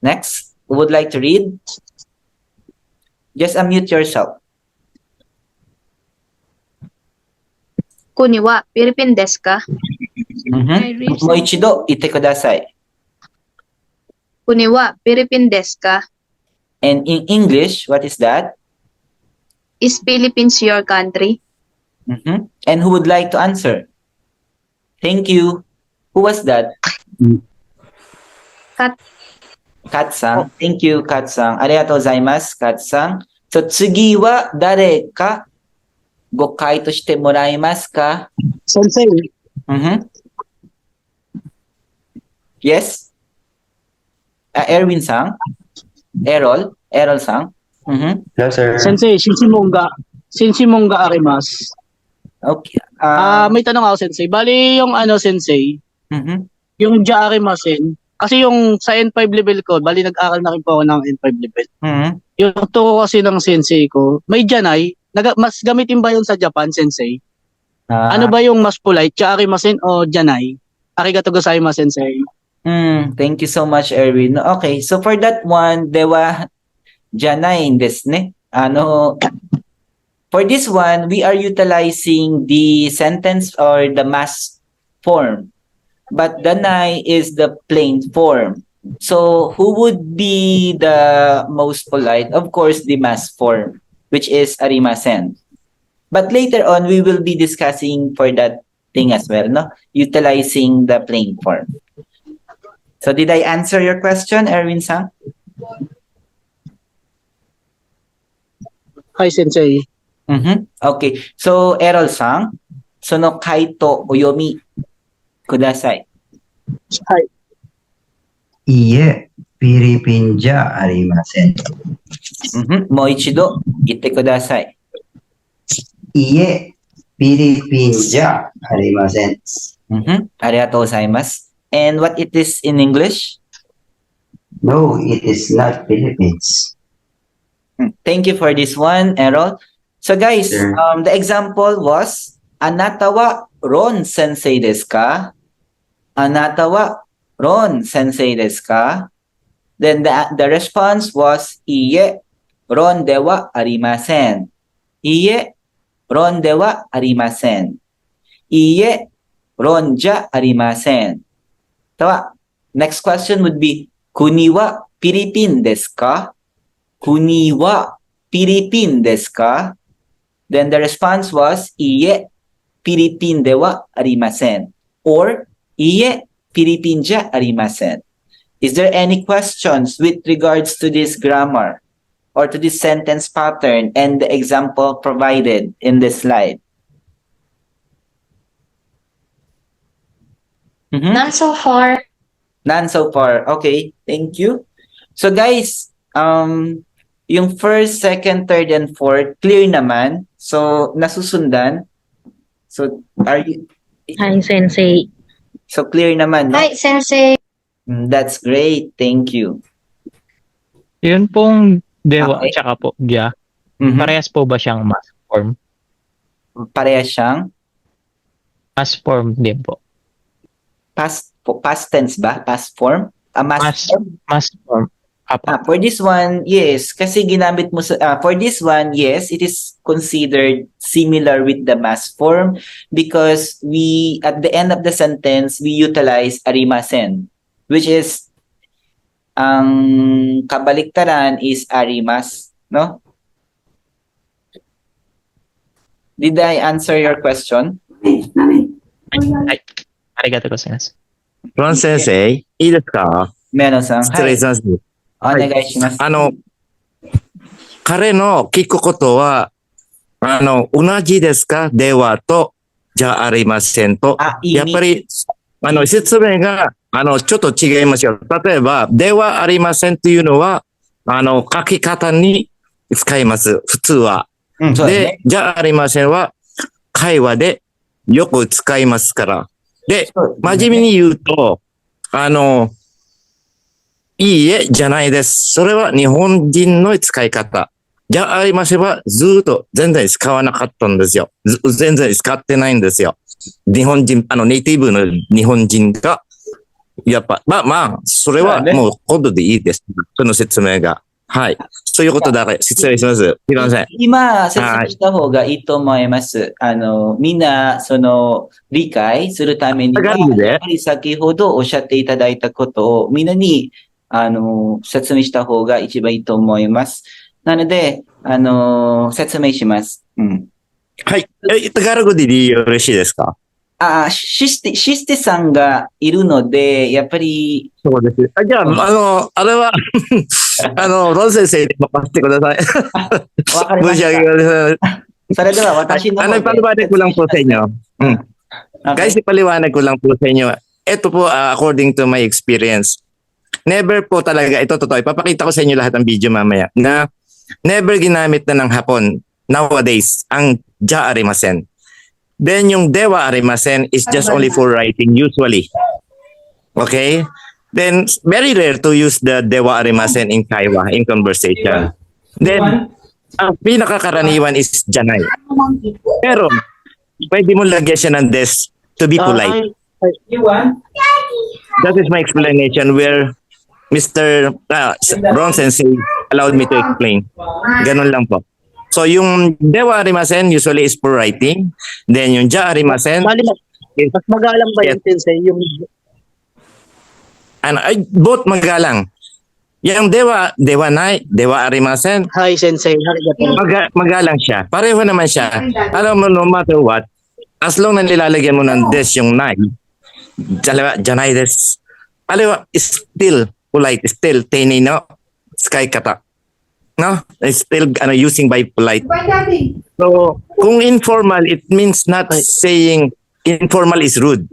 Next, who would like to read? Just unmute yourself. Kuniwa, Philippine desu ka? Moichido ite kudasai. Kuniwa, Philippine desu ka? And in English, what is that? Is Philippines your country? And who would like to answer? Thank you. Who was that? Katsang. Thank you, Katsang. Arigatou gozaimasu, Katsang. So, tsugi wa dare ka gokai to shite moraimasu ka? Sensei. Yes? Erwin-sang? Errol-sang? Yes, sir. Sensei, Shinshimongga arimasu. Okay. May tanong ako, Sensei. Bali yung Sensei, yung ja arimasen, kasi yung sa N5 level ko, bali nag-aral na rin po ako ng N5 level. Yung tuko kasi ng Sensei ko, may janay, mas gamitin ba yun sa Japan, Sensei? Ano ba yung mas polite, ja arimasen o janay? Arigatou gozaimasu, Sensei. Thank you so much, Erwin. Okay, so for that one, dewa janai desu ne. For this one, we are utilizing the sentence or the mass form. but danai is the plain form. So who would be the most polite? Of course, the mass form, which is arimasen. But later on, we will be discussing for that thing as well, no? Utilizing the plain form. So did I answer your question, Erwin-san? Hi, Sensei. Okay. So, Errol-san, その回答お読みください。はい。いいえ、フィリピンじゃありません。もう一度言ってください。いいえ、フィリピンじゃありません。ありがとうございます。And what it is in English? No, it is not Philippines. Thank you for this one, Errol. So guys, the example was, Anata wa Ron sensei desu ka? Anata wa Ron sensei desu ka? Then the response was, Iie, Ron de wa arimasen. Iie, Ron de wa arimasen. Iie, Ron ja arimasen. Tawa. Next question would be, Kuni wa Philippine desu ka? Kuni wa Philippine desu ka? Then the response was, Iie, Philippine de wa arimasen. Or, Iie, Philippine ja arimasen. Is there any questions with regards to this grammar or to this sentence pattern and the example provided in this slide? None so far. None so far. Okay, thank you. So guys, yung first, second, third, and fourth, clear naman. So, nasusundan. So, are you... Hi, Sensei. So, clear naman, no? Hi, Sensei. That's great. Thank you. Yun pong dewa Okay. at saka po ja. Parehas po ba siyang mass form? Parehas siyang Mass form din po. past tense ba? Past form? Mass form. Apo. For this one, yes. Kasi ginamit mo sa... for this one, yes, it is considered similar with the mass form because we, at the end of the sentence, we utilize arimasen, which is, ang kabaliktaran is arimas, no? Did I answer your question? はい。ありがとうございます。ロン先生、いいですか？メノさん。失礼します。お願いします。彼の聞くことは、同じですか？ではと、じゃありませんと。やっぱり、説明が、ちょっと違いますよ。例えば、ではありませんというのは、書き方に使います。普通は。で、じゃありませんは、会話でよく使いますから。で、真面目に言うと、いいえ、じゃないです。それは日本人の使い方。じゃありませんはずっと全然使わなかったんですよ。全然使ってないんですよ。日本人、ネイティブの日本人が、やっぱ、まあ、それはもう今度でいいです。その説明が。はい。そういうことだから、失礼します。すいません。今、説明した方がいいと思います。みんな、理解するためには、やっぱり先ほどおっしゃっていただいたことを、みんなに、説明した方が一番いいと思います。なので、説明します。はい。タガログでよろしいですか？システさんがいるので、やっぱり。そうです。じゃあ、あれは、ロン先生に任せてください。申し訳ございません。それでは私の方で。Paliwanag ko lang po sa inyo. Guys, ipaliwanag ko lang po sa inyo. Ito po, according to my experience, never po talaga, ito totoo, ipapakita ko sa inyo lahat ng video mamaya, na never ginamit na ng Hapon nowadays ang ja arimasen. Then yung dewa arimasen is just only for writing usually. Okay? Then very rare to use the dewa arimasen in kaiwa, in conversation. Then ang pinakakaraniwan is janay. Pero pwede mo lagyan siya ng des to be polite. That is my explanation where Mr. Ron Sensei allowed me to explain. Ganun lang po. So yung dewa arimasen usually is for writing. Then yung ja arimasen. Mas magalang ba yun, Sensei? Both magalang. Yang dewa nai, dewa arimasen. Hi, Sensei. Arigato. Magalang siya. Pareho naman siya. Alam mo, no matter what, as long na nilalagyan mo ng des yung nai, janai des. Alam mo, still polite, still tenay no, sky kata. No? Still using by polite. So, kung informal, it means not saying informal is rude.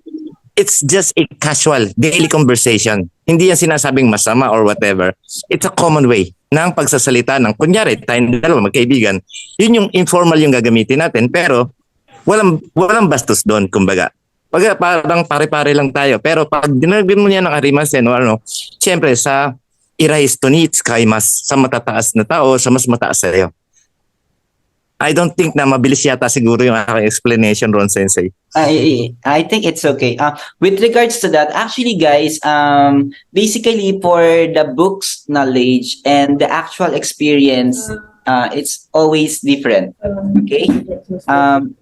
It's just a casual, daily conversation. Hindi yan sinasabing masama or whatever. It's a common way ng pagsasalita ng, kunyari, tayong dalawa, magkaibigan. Yun yung informal yung gagamitin natin, pero walang bastos doon, kumbaga. Parang pare-pare lang tayo. Pero pag dinagin mo niya ng arimasen o ano, siyempre sa irais to needs kay mas sa matataas na tao, sa mas mataas sa'yo. I don't think na mabilis yata siguro yung aking explanation, Ron Sensei. I think it's okay. With regards to that, actually, guys, basically for the book's knowledge and the actual experience, it's always different. Okay.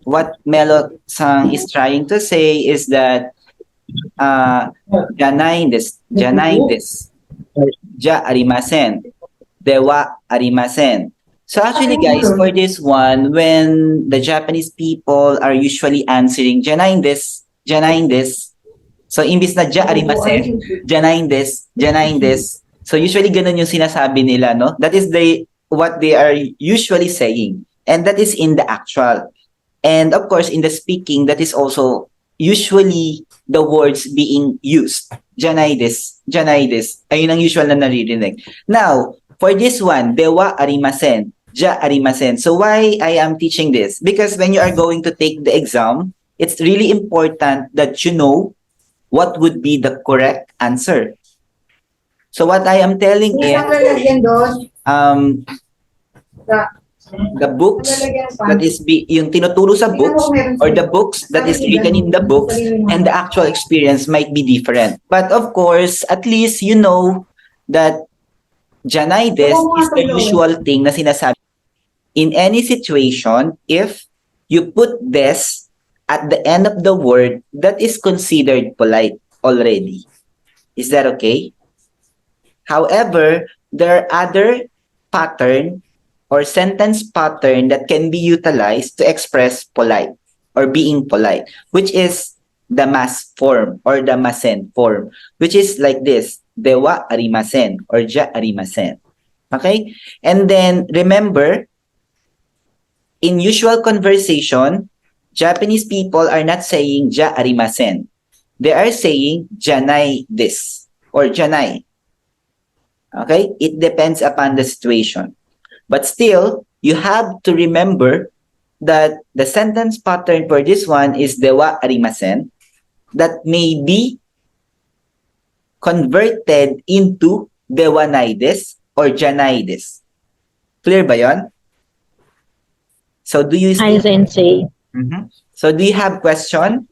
What Melo-san is trying to say is that janai desu, ja arimasen, dewa arimasen. So actually, guys, for this one, when the Japanese people are usually answering janai desu, so imbis na ja arimasen, janai desu. So usually ganun yung sinasabi nila, no? That is what they are usually saying. And that is in the actual. And of course, in the speaking, that is also usually the words being used. Janai desu. Ayun ang usual na naririnig. Now, for this one, dewa arimasen, ja arimasen. So why I am teaching this? Because when you are going to take the exam, it's really important that you know what would be the correct answer. So what I am telling is, the books that is yung tinuturo sa books, or the books that is written in the books, and the actual experience might be different. But of course, at least you know that janai desu is the usual thing na sinasabi. In any situation, if you put des at the end of the word, that is considered polite already. Is that okay? However, there are other pattern or sentence pattern that can be utilized to express polite or being polite, which is the mas form or the masen form, which is like this, dewa arimasen or ja arimasen. Okay? And then remember, in usual conversation, Japanese people are not saying ja arimasen. They are saying janai desu or janai. Okay? It depends upon the situation. But still, you have to remember that the sentence pattern for this one is dewa arimasen that may be converted into dewa nai desu or janai desu. Clear ba yon? So do you Hi, Sensei. So do you have question?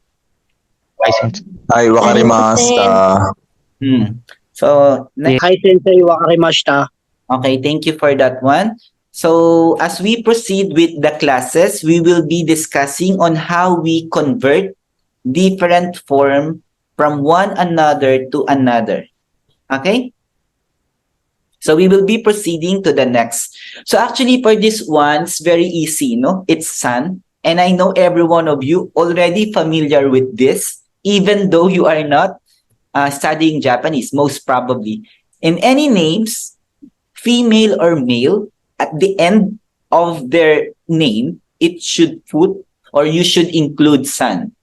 Ay, wakarimasta. So Hi, Sensei. Wakarimashita. Okay, thank you for that one. So as we proceed with the classes, we will be discussing on how we convert different form from one another to another. Okay? So we will be proceeding to the next. So actually for this one, it's very easy, no? It's san. And I know every one of you already familiar with this, even though you are not studying Japanese, most probably. In any names, female or male, at the end of their name, it should put or you should include san.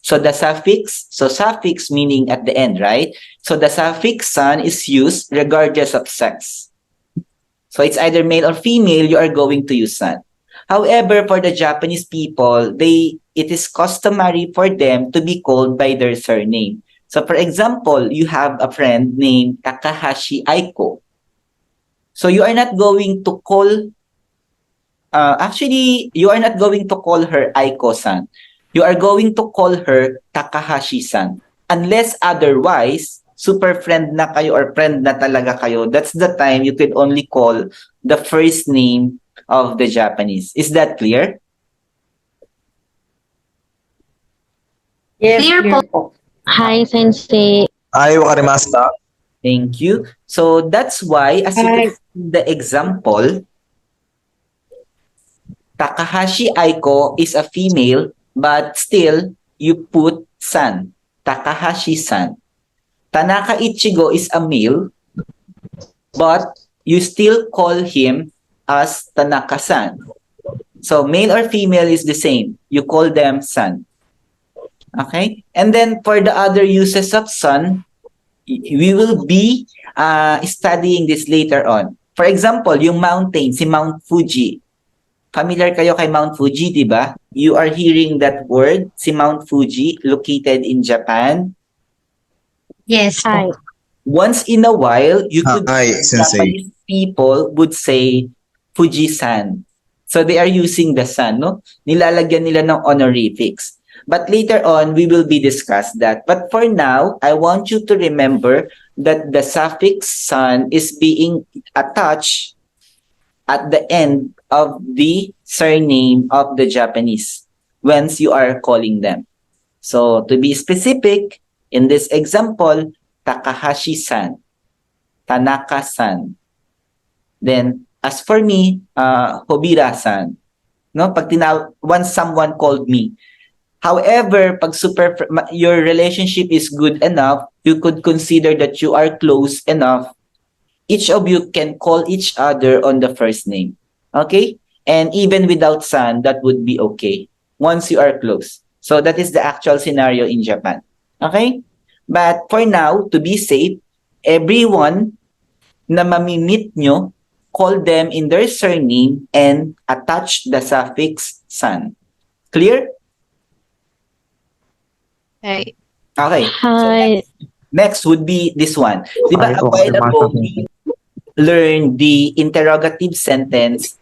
So the suffix meaning at the end, right? So the suffix san is used regardless of sex. So it's either male or female, you are going to use san. However, for the Japanese people, it is customary for them to be called by their surname. So for example, you have a friend named Takahashi Aiko. So you are not going to call, you are not going to call her Aiko-san. You are going to call her Takahashi-san. Unless otherwise, super friend na kayo or friend na talaga kayo, that's the time you can only call the first name of the Japanese. Is that clear? Yes, clear po. Hi, Sensei. Ay, wakarimasta. Thank you. So that's why, as you can see the example, Takahashi Aiko is a female, but still you put san. Takahashi-san. Tanaka Ichigo is a male, but you still call him as Tanaka-san. So male or female is the same. You call them san. Okay? And then for the other uses of san, we will be studying this later on. For example, yung mountain, si Mount Fuji. Familiar kayo kay Mount Fuji, di ba? You are hearing that word, si Mount Fuji, located in Japan. Yes. Hi. Once in a while, you could Sensei. Japanese people would say Fuji-san. So they are using the san, no? Nilalagyan nila ng honorifics. But later on, we will be discuss that. But for now, I want you to remember that the suffix san is being attached at the end of the surname of the Japanese once you are calling them. So to be specific, in this example, Takahashi-san, Tanaka-san. Then, as for me, Hobira-san. No, once someone called me. However, pag your relationship is good enough, you could consider that you are close enough. Each of you can call each other on the first name. Okay? And even without san, that would be okay once you are close. So that is the actual scenario in Japan. Okay? But for now, to be safe, everyone na mamimit nyo, call them in their surname and attach the suffix san. Clear? Okay. Okay. Hi. So next would be this one. Diba a while ago, we learned the interrogative sentence,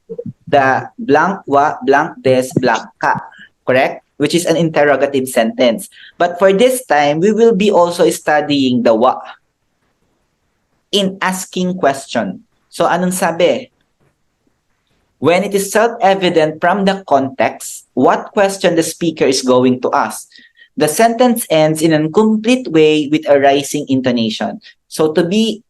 the blank wa, blank des, blank ka. Correct? Which is an interrogative sentence. But for this time, we will be also studying the wa in asking question. So anong sabi? When it is self-evident from the context, what question the speaker is going to ask. The sentence ends in a complete way with a rising intonation. So to be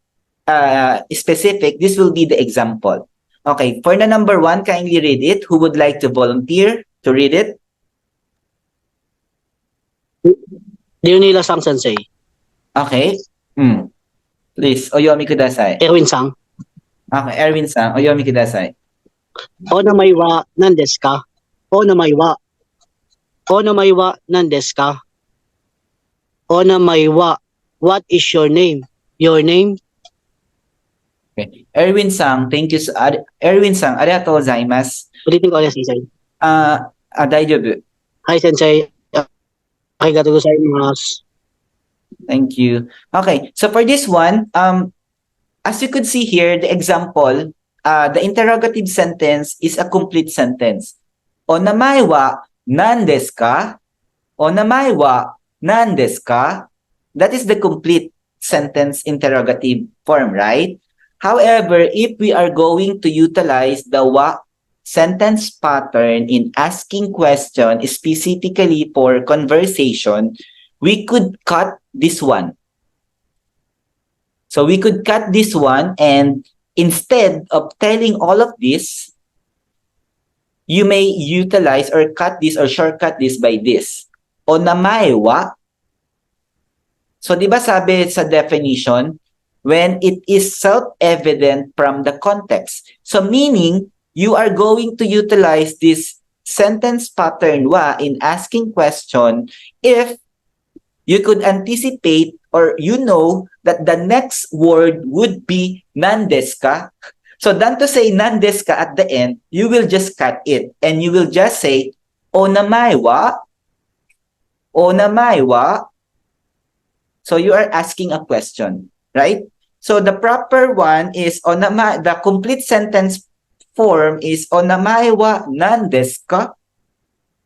specific, this will be the example. Okay, for the number one, kindly read it. Who would like to volunteer to read it? Leonila-san sensei. Okay. Please, Oyomi kudasai. Erwin-san. Okay, Erwin-san, Oyomi kudasai. Onamai wa nan desu ka? Onamai wa. Onamai wa nan desu ka? Onamai wa. What is your name? Your name? Okay. Erwin-san, thank you. Erwin-san, arigatou gozaimasu. Ulitin ko ulit, sensei. Daijoubu. Hi, sensei. Arigatou gozaimasu. Thank you. Okay, so for this one, as you could see here, the example, the interrogative sentence is a complete sentence. Onamai wa nan desu ka? Onamai wa nan desu ka? That is the complete sentence interrogative form, right? However, if we are going to utilize the wa sentence pattern in asking question specifically for conversation, we could cut this one. So we could cut this one, and instead of telling all of this, you may utilize or cut this or shortcut this by this. Onamae wa. So di ba sabi sa definition, when it is self-evident from the context. So meaning, you are going to utilize this sentence pattern wa in asking question if you could anticipate or you know that the next word would be nan desu ka. So than to say nan desu ka at the end, you will just cut it and you will just say onamae wa. Onamae wa. So you are asking a question, right? So the proper one is onamae, the complete sentence form is onamae wa nan desu ka?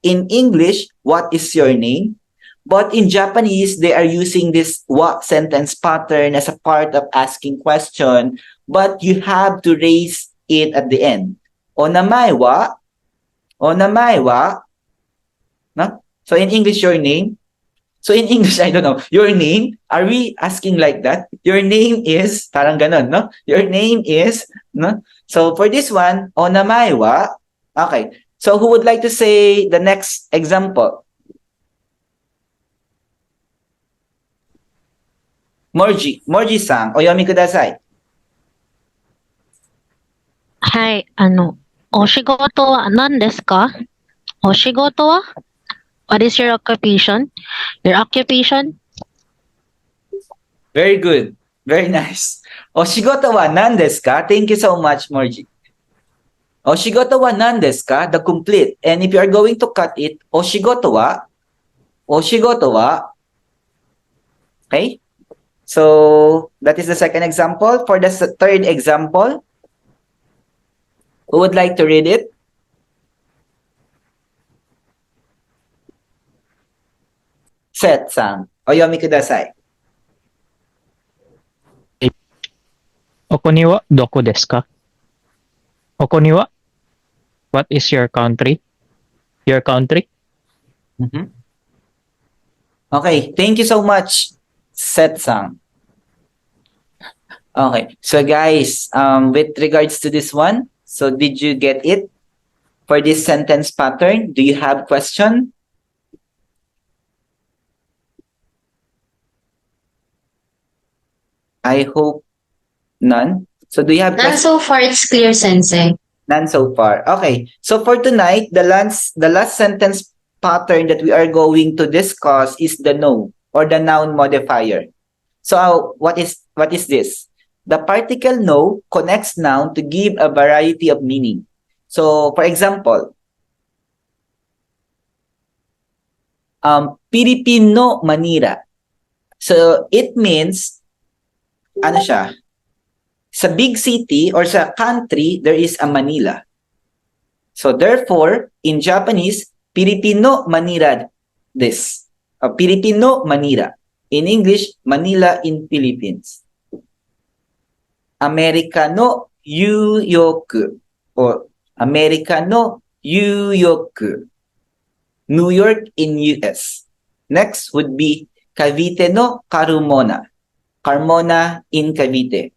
In English, what is your name? But in Japanese, they are using this wa sentence pattern as a part of asking question, but you have to raise it at the end. Onamae wa? Onamae wa? No? So in English, your name? So in English, I don't know. Your name, are we asking like that? Your name is, parang ganon, no? Your name is, no? So for this one, onamae wa, okay. So who would like to say the next example? Morji-san, oyomi kudasai. はい、お仕事は何ですか？お仕事は What is your occupation? Your occupation? Very good. Very nice. Oshigoto wa nan desu ka? Thank you so much, Morji. Oshigoto wa nan desu ka? The complete. And if you are going to cut it, oshigoto wa, okay? So that is the second example. For the third example, who would like to read it? Seth-san, oyomi kudasai. お国はどこですか？お国は What is your country? Your country? Okay, thank you so much, Seth-san. Okay, so guys, with regards to this one, so did you get it? For this sentence pattern, do you have question? I hope none. So do you have None questions? so far, it's clear, Sensei. None so far. Okay. So for tonight, the last sentence pattern that we are going to discuss is the no or the noun modifier. So what is this? The particle no connects noun to give a variety of meaning. So for example, Pilipino Manila. So it means ano siya? Sa big city or sa country, there is a Manila. So therefore, in Japanese, Pilipino Manila this. Pilipino Manila. In English, Manila in Philippines. Americano Yuyoku or Americano Yuyoku. New York in US. Next would be Cavite no Carmona. Carmona in Cavite.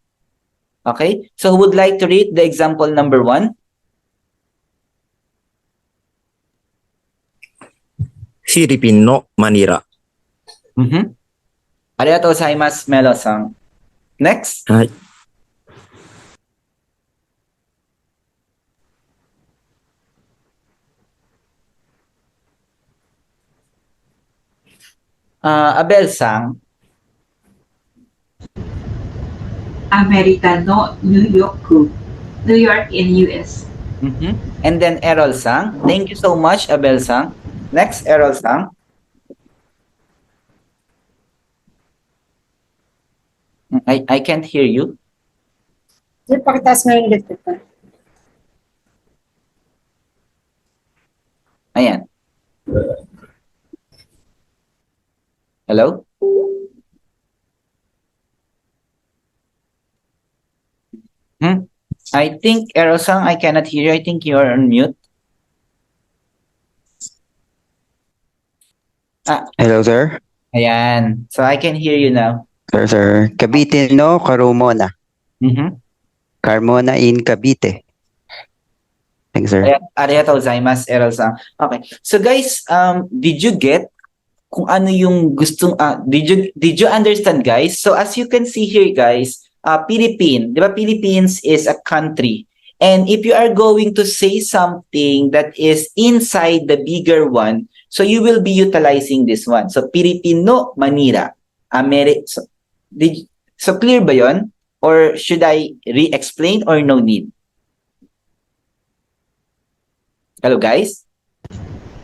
Okay, so who would like to read the example number 1? Philippine no Manila. Arigatou gozaimasu, Melo-san. Next. はい。Abel-san. Americano New York, New York in US. And then Errol-san. Thank you so much, Abel-san. Next, Errol-san. I can't hear you. Sir, pakitaas nga yung electric pa. Ayan. Hello? I think, Errol-san, I cannot hear you. I think you are on mute. Hello, sir. Ayan. So I can hear you now. Sir. Cavite no Carmona. Carmona in Cavite. Thanks, sir. Arigatou gozaimasu, Errol-san. Okay. So guys, did you get kung ano yung gustong did you understand, guys? So as you can see here, guys, Philippines is a country. And if you are going to say something that is inside the bigger one, so you will be utilizing this one. So Pilipino Manila. So clear ba yon? Or should I re-explain or no need? Hello, guys?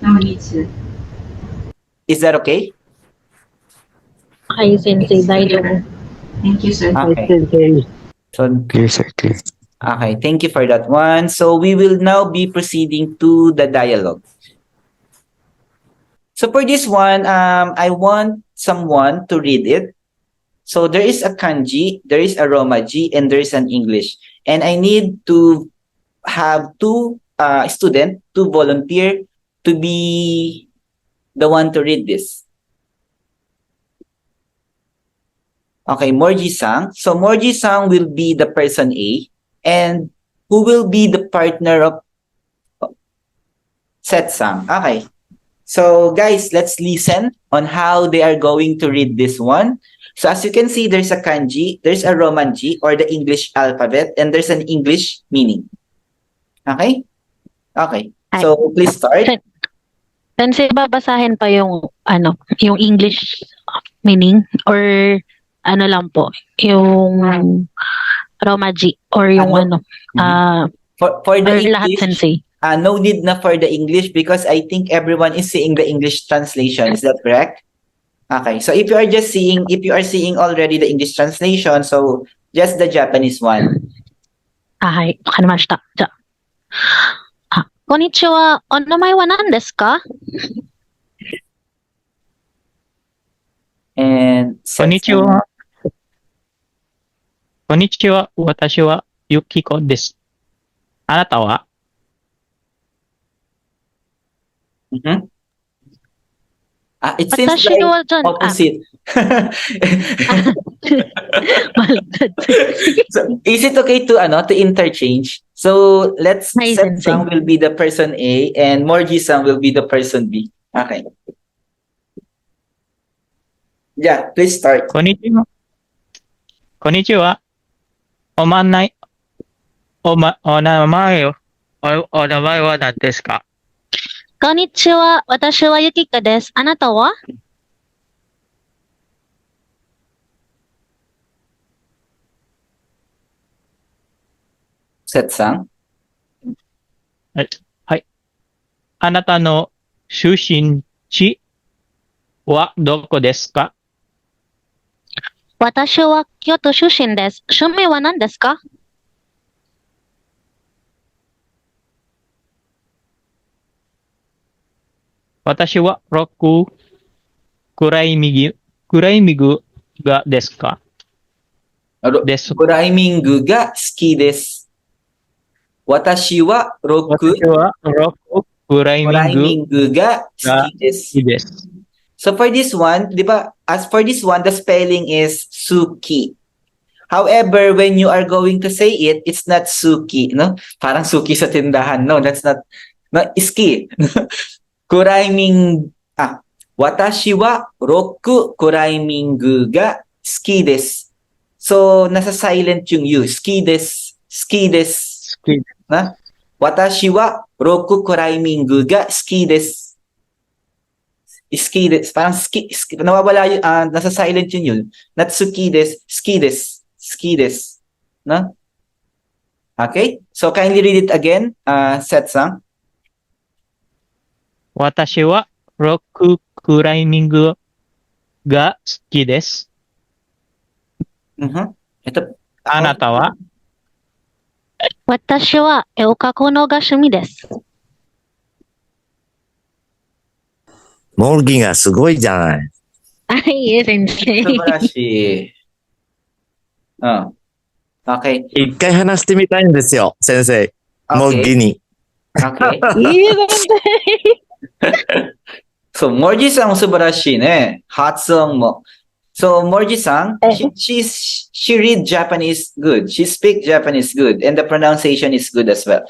No need, sir. Is that okay? Hi, Sensei. Daijoubu. Thank you, sir. Okay. So, Clear, sir. Clear. okay, thank you for that one. So we will now be proceeding to the dialogue. So for this one, I want someone to read it. So there is a kanji, there is a romaji, and there is an English. And I need to have two volunteer to be the one to read this. Okay, Morji-san. So Morji-san will be the person A, and who will be the partner of Set-san? Okay. So guys, let's listen on how they are going to read this one. So as you can see, there's a kanji, there's a romanji or the English alphabet, and there's an English meaning. Okay? Okay. So please start. Sensei, babasahin pa yung yung English meaning or ano lang po, yung romaji or yung For the or lahat, English, Sensei. no need na for the English because I think everyone is seeing the English translation. Is that correct? Okay. So if you are seeing already the English translation, so just the Japanese one. はい、わかりました。じゃあ、こんにちは。お名前は何ですか？ And こんにちは。こんにちは。私はユキコです。あなたは？ It seems 私 like はじゃあ、 opposite. So, is it okay to interchange? So let's Hi, Set-san Sensei. will be the person A and Morji-san will be the person B. Okay. Yeah, please start. こんにちは。こんにちは。お名前は何ですか？こんにちは。私はユキコです。あなたは？ Set-san. はい。あなたの出身地はどこですか？私は京都出身です。趣味は何ですか？私はロッククライミングがですか？です。クライミングが好きです。私はロッククライミングが好きです。So for this one, di ba, as for this one, the spelling is Suki. However, when you are going to say it, it's not Suki, no? Parang Suki sa tindahan. No, that's not, no, iski. Watashi wa roku kuraimingu ga suki desu. So, nasa silent yung you. Suki desu. Na? Watashi wa roku kuraimingu ga suki desu. Suki desu. Parang nawawala yun, nasa silent yun. Not suki desu. Suki desu. No? Okay? So, kindly read it again, Set-san. 私はロッククライミングが好きです。あなたは？私は絵を描くのが趣味です。モルギがすごいじゃない。いえ、先生。素晴らしい。Okay. 一回話してみたいんですよ、先生。モルギに。Okay. いい先So, Morji-sanも素晴らしいね。発音も。So, Morji-san, she read Japanese good. She speak Japanese good. And the pronunciation is good as well.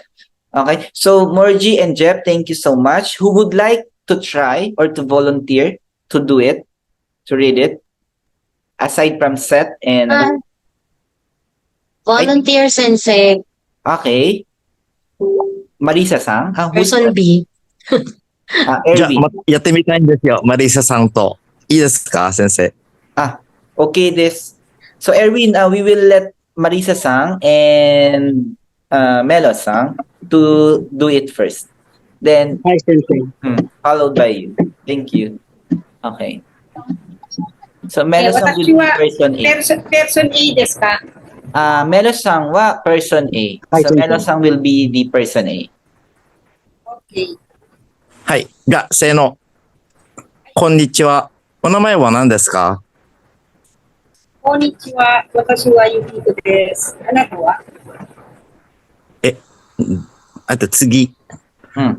Okay. So, Morji and Jeff, thank you so much. Who would like to try or to volunteer to do it? To read it? Aside from Seth and... Volunteer, Sensei. Okay. Marisa-san? Person B. じゃあ、やってみたいんですよ、マリサさんと。いいですか、先生。Okay です。So, Erwin, we will let Marisa-san and Melo-san to do it first. Then, Hi, Sensei. Followed by you. Thank you. Okay. So, Melo-san will be person A. Person A ですか？Melo-san wa person A. So, Melo-san will be the person A. Okay. はい。じゃあ、せーの。こんにちは。お名前は何ですか？こんにちは。私はユキコです。あなたは？あと次。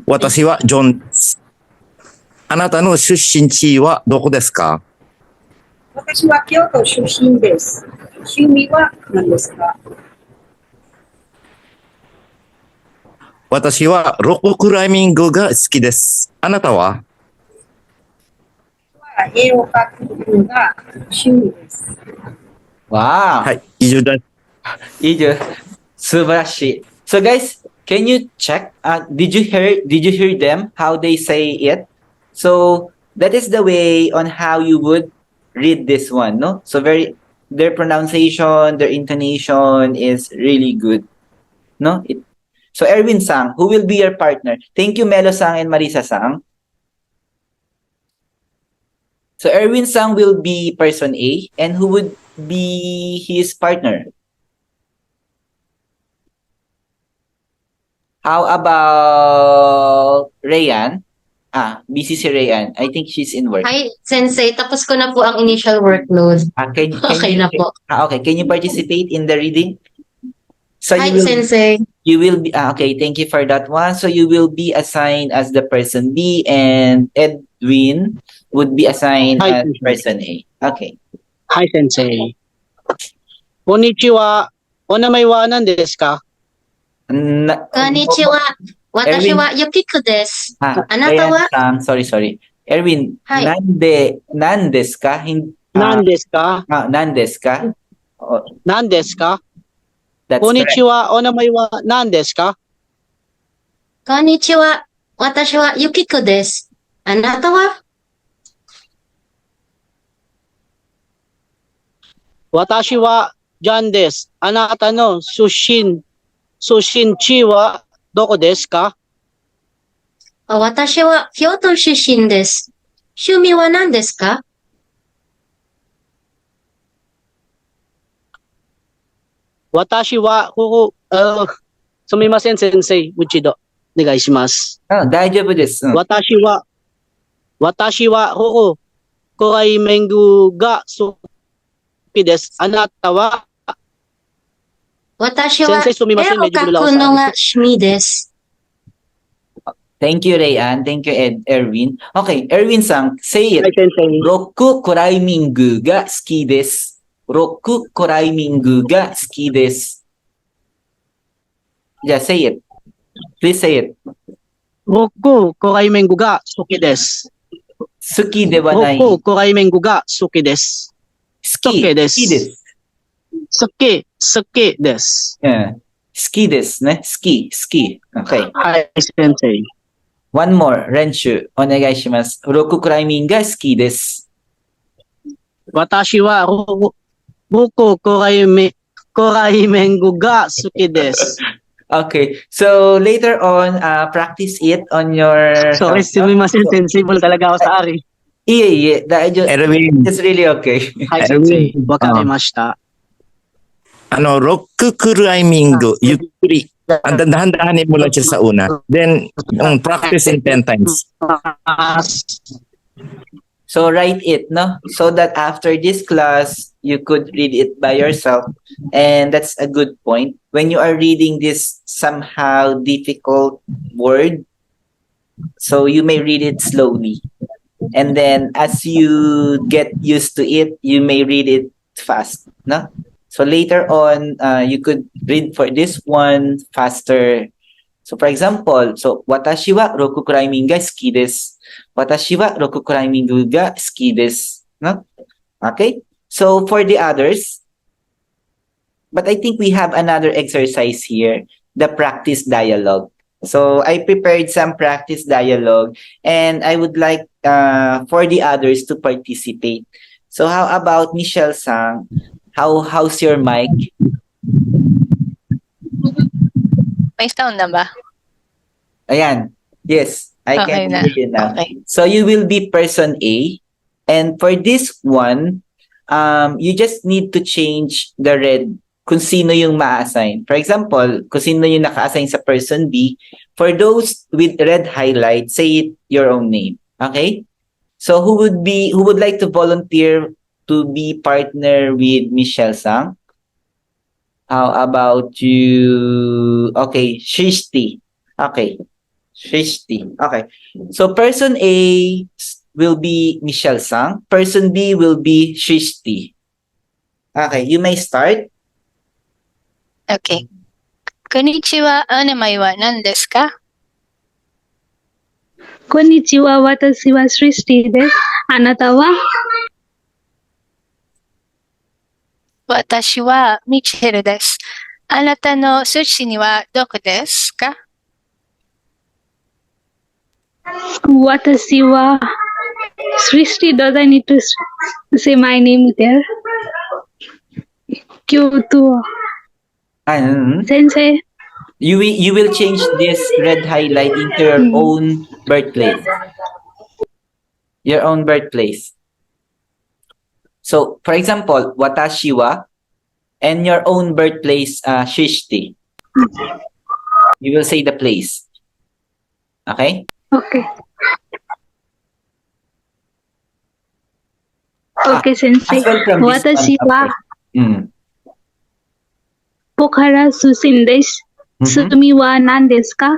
私はジョンです。あなたの出身地はどこですか？私は京都出身です。趣味は何ですか？私はロッククライミングが好きです。あなたは？絵を描くのが趣味です。Wow. はい、以上です。Subarashi. So guys, can you check? Did you hear them how they say it? So that is the way on how you would read this one, no? So their pronunciation, their intonation is really good, no? So Erwin Sang, who will be your partner? Thank you, Melo Sang and Marisa Sang. So Erwin Sang will be person A, and who would be his partner? How about Rayan? Busy si Rayan. I think she's in work. Hi, Sensei. Tapos ko na po ang initial workload. Okay na po. Okay. Can you participate in the reading? So Hi, Sensei. you will be okay. Thank you for that one. So you will be assigned as the person B, and Edwin would be assigned Hi, as person A. Okay. Hi, Sensei. Konnichiwa. Onamaiwanan desu ka? Konnichiwa. Watashi wa Yukiko desu. Anata wa? Sorry. Erwin, Hi. nandes ka? Nandesu ka? Nandes ka? Nandesu ka? That's correct. Konnichiwa. Onamaiwa nandesu ka? Konnichiwa. Watashi wa Yukiko desu. Anata wa? Watashi wa Jan desu. Anata no Sushin wa doko desu ka? Watashi wa Kyoto shushin desu. Shumi wa nan desu ka? Watashi wa sumimasen sensei. Uchido. Onegaishimasu. Daijoubu desu. Watashi wa korai mengu ga suki desu. Anata wa? Watashi wa Sensei, sumimasen. ero Medyo bululaw kaku sa no akin. ga shumi desu. Thank you, Rayan. Thank you, Erwin. Okay, Erwin-san, say it. Hi, Sensei. Roku climbing ga suki desu. Roku climbing ga suki desu. Yeah, say it. Please say it. Roku korai mengu ga suki desu. Suki de wa nai. Roku korai mengu ga suki desu. Suki desu. Suki desu. Yeah. Ski desu, ne? Ski. Okay. Hi, Sensei. One more. Renshu. Onegaishimasu. Roku climbing ga suki desu. Watashi wa roku korai mengu ga suki desu. Okay. So later on, practice it on your... Sorry, sumimasen sensei. Bul talaga ako sa ari. Iye. Erwin. It's really okay. Hi, Sensei. Wakarimashita. Rock climbing, you dahan-dahanin mo lang siya sa una. Then, practice in 10 times. So write it, no? So that after this class, you could read it by yourself. And that's a good point. When you are reading this somehow difficult word, so you may read it slowly. And then as you get used to it, you may read it fast, no? So later on, you could read for this one faster. So for example, watashi wa roku climbing ga suki desu. Watashi wa roku climbing ga suki desu. No? Okay? So for the others, but I think we have another exercise here, the practice dialogue. So I prepared some practice dialogue and I would like for the others to participate. So how about Michelle Sang? How's your mic? May sound na ba? Ayan. Yes, I Okay can na. hear you now. Okay. So you will be person A. And for this one, you just need to change the red kung sino yung ma-assign. For example, kung sino yung naka-assign sa person B, for those with red highlight, say it your own name. Okay? So who would like to volunteer to be partner with Michelle Sang? How about you? Okay, Shrishti. Okay. Shrishti. Okay. So person A, will be Michelle-san. Person B will be Shishti. Okay, you may start. Okay. こんにちは。お名前は何ですか？こんにちは、私はスリスティです。あなたは？私はミチェルです。あなたの出身はどこですか？私はスリスティ does I need to say my name there? 京都。Sensei. You will change this red highlight into your own birthplace. Your own birthplace. So, for example, watashi wa, and your own birthplace, Shishti. You will say the place. Okay? Okay. Okay, Sensei. As well from this 私は Mm. ポカラ出身です。住みは何ですか？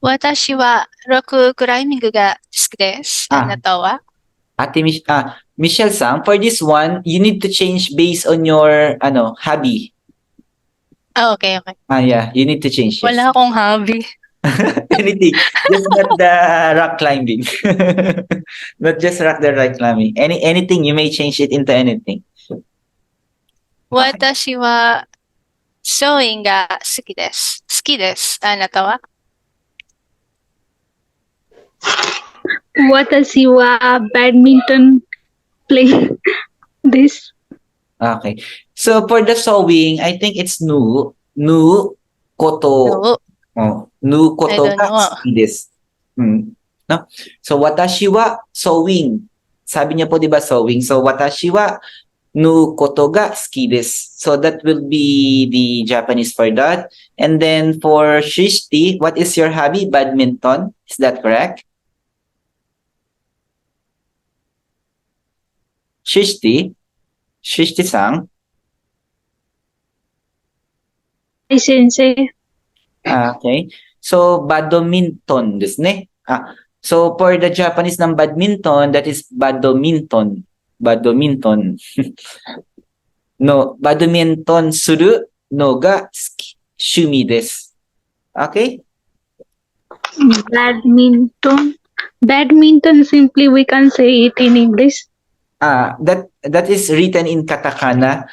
私はロッククライミングが好きです。あなたは？Michelle-san, for this one, you need to change based on your hobby. Okay. Yeah, you need to change. Yes. Wala akong hobby. Anything. Just not the rock climbing. Not just the rock climbing. Anything, you may change it into anything. 私はソーインが好きです。好きです。あなたは？私はbadminton play this. Okay. So for the sewing, I think it's nu koto. Nu koto ga this. No? So watashi wa sewing. Sabi niya po 'di ba sewing. So watashi wa nu koto ga suki desu. So that will be the Japanese for that. And then for Shishti, what is your hobby? Badminton. Is that correct? Shishti-san. Sensei. Okay. So, badminton desu ne. So, for the Japanese ng badminton, that is badminton. Badminton. No, badminton suru no ga shumi desu. Okay? Badminton simply we can say it in English. That is written in katakana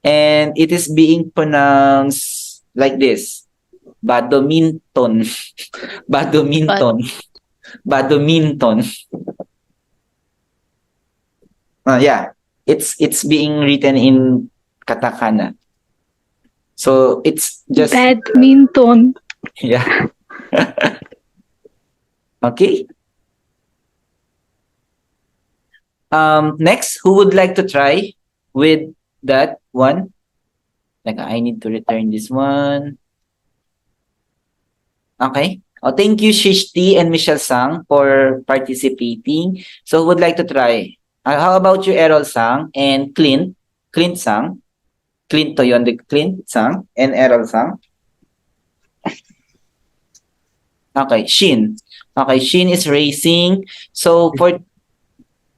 and it is being pronounced like this. Badminton. Badminton. Badminton. Yeah, it's being written in katakana. So it's just badminton. Yeah. Okay. Next, who would like to try with that one? Like, I need to return this one. Okay. Oh, thank you, Shishti and Michelle-sang, for participating. So, who would like to try? How about you, Errol-sang and Clint? Clint-sang. Clint to yun, Clint-sang and Errol-sang. Okay, Shin. Okay, Shin is racing. So, for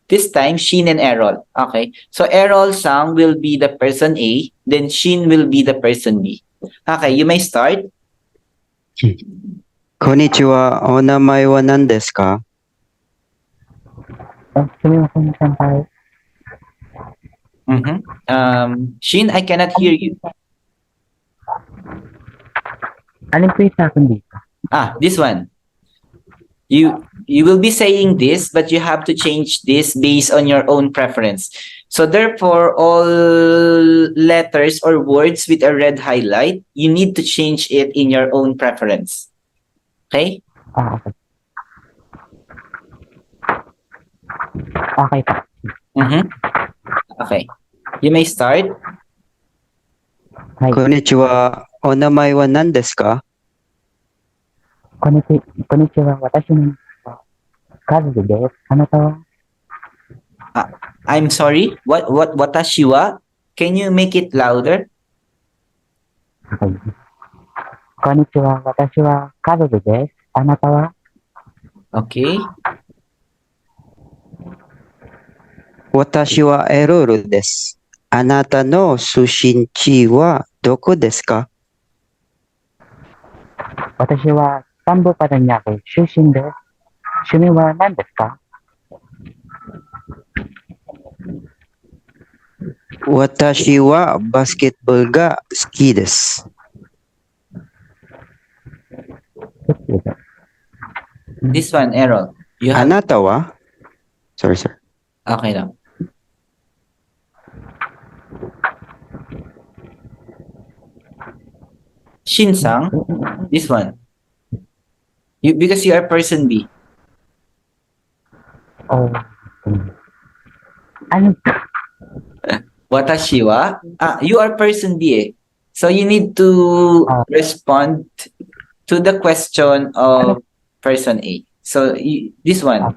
this time, Shin and Errol. Okay. So, Errol-sang will be the person A, then Shin will be the person B. Okay, you may start. こんにちは。お名前は何ですか？すみません、先輩。Shin, I cannot hear you. Alin po yung sa akin dito? This one. You will be saying this, but you have to change this based on your own preference. So therefore, all letters or words with a red highlight, you need to change it in your own preference. Okay? Okay. Okay pa. Okay. You may start. こんにちは。お名前は何ですか？こんにちは。私のカズです。あなたは？ I'm sorry. What watashi wa? Can you make it louder? こんにちは。私はカズです。Anatawa? Okay. 私はエロルです。あなたの出身地はどこですか？私は田んぼパダニャク出身です。趣味は何ですか？私はバスケットボールが好きです。This one, Errol. You あ have... なたは Sorry, sir. Okay lang. Shinsang, this one. Because you are person B. Oh. Ano? Watashi wa? You are person B eh. So you need to respond to the question of person A. So this one.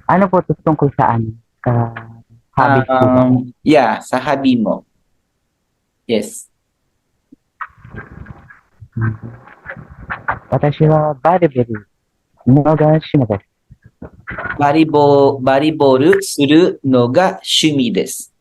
Ano po tungkol saan? Sa hobbies po ba? Yeah, sa hobby mo. Yes. 私はバレーボールのが趣味です。バリボールするのが趣味です。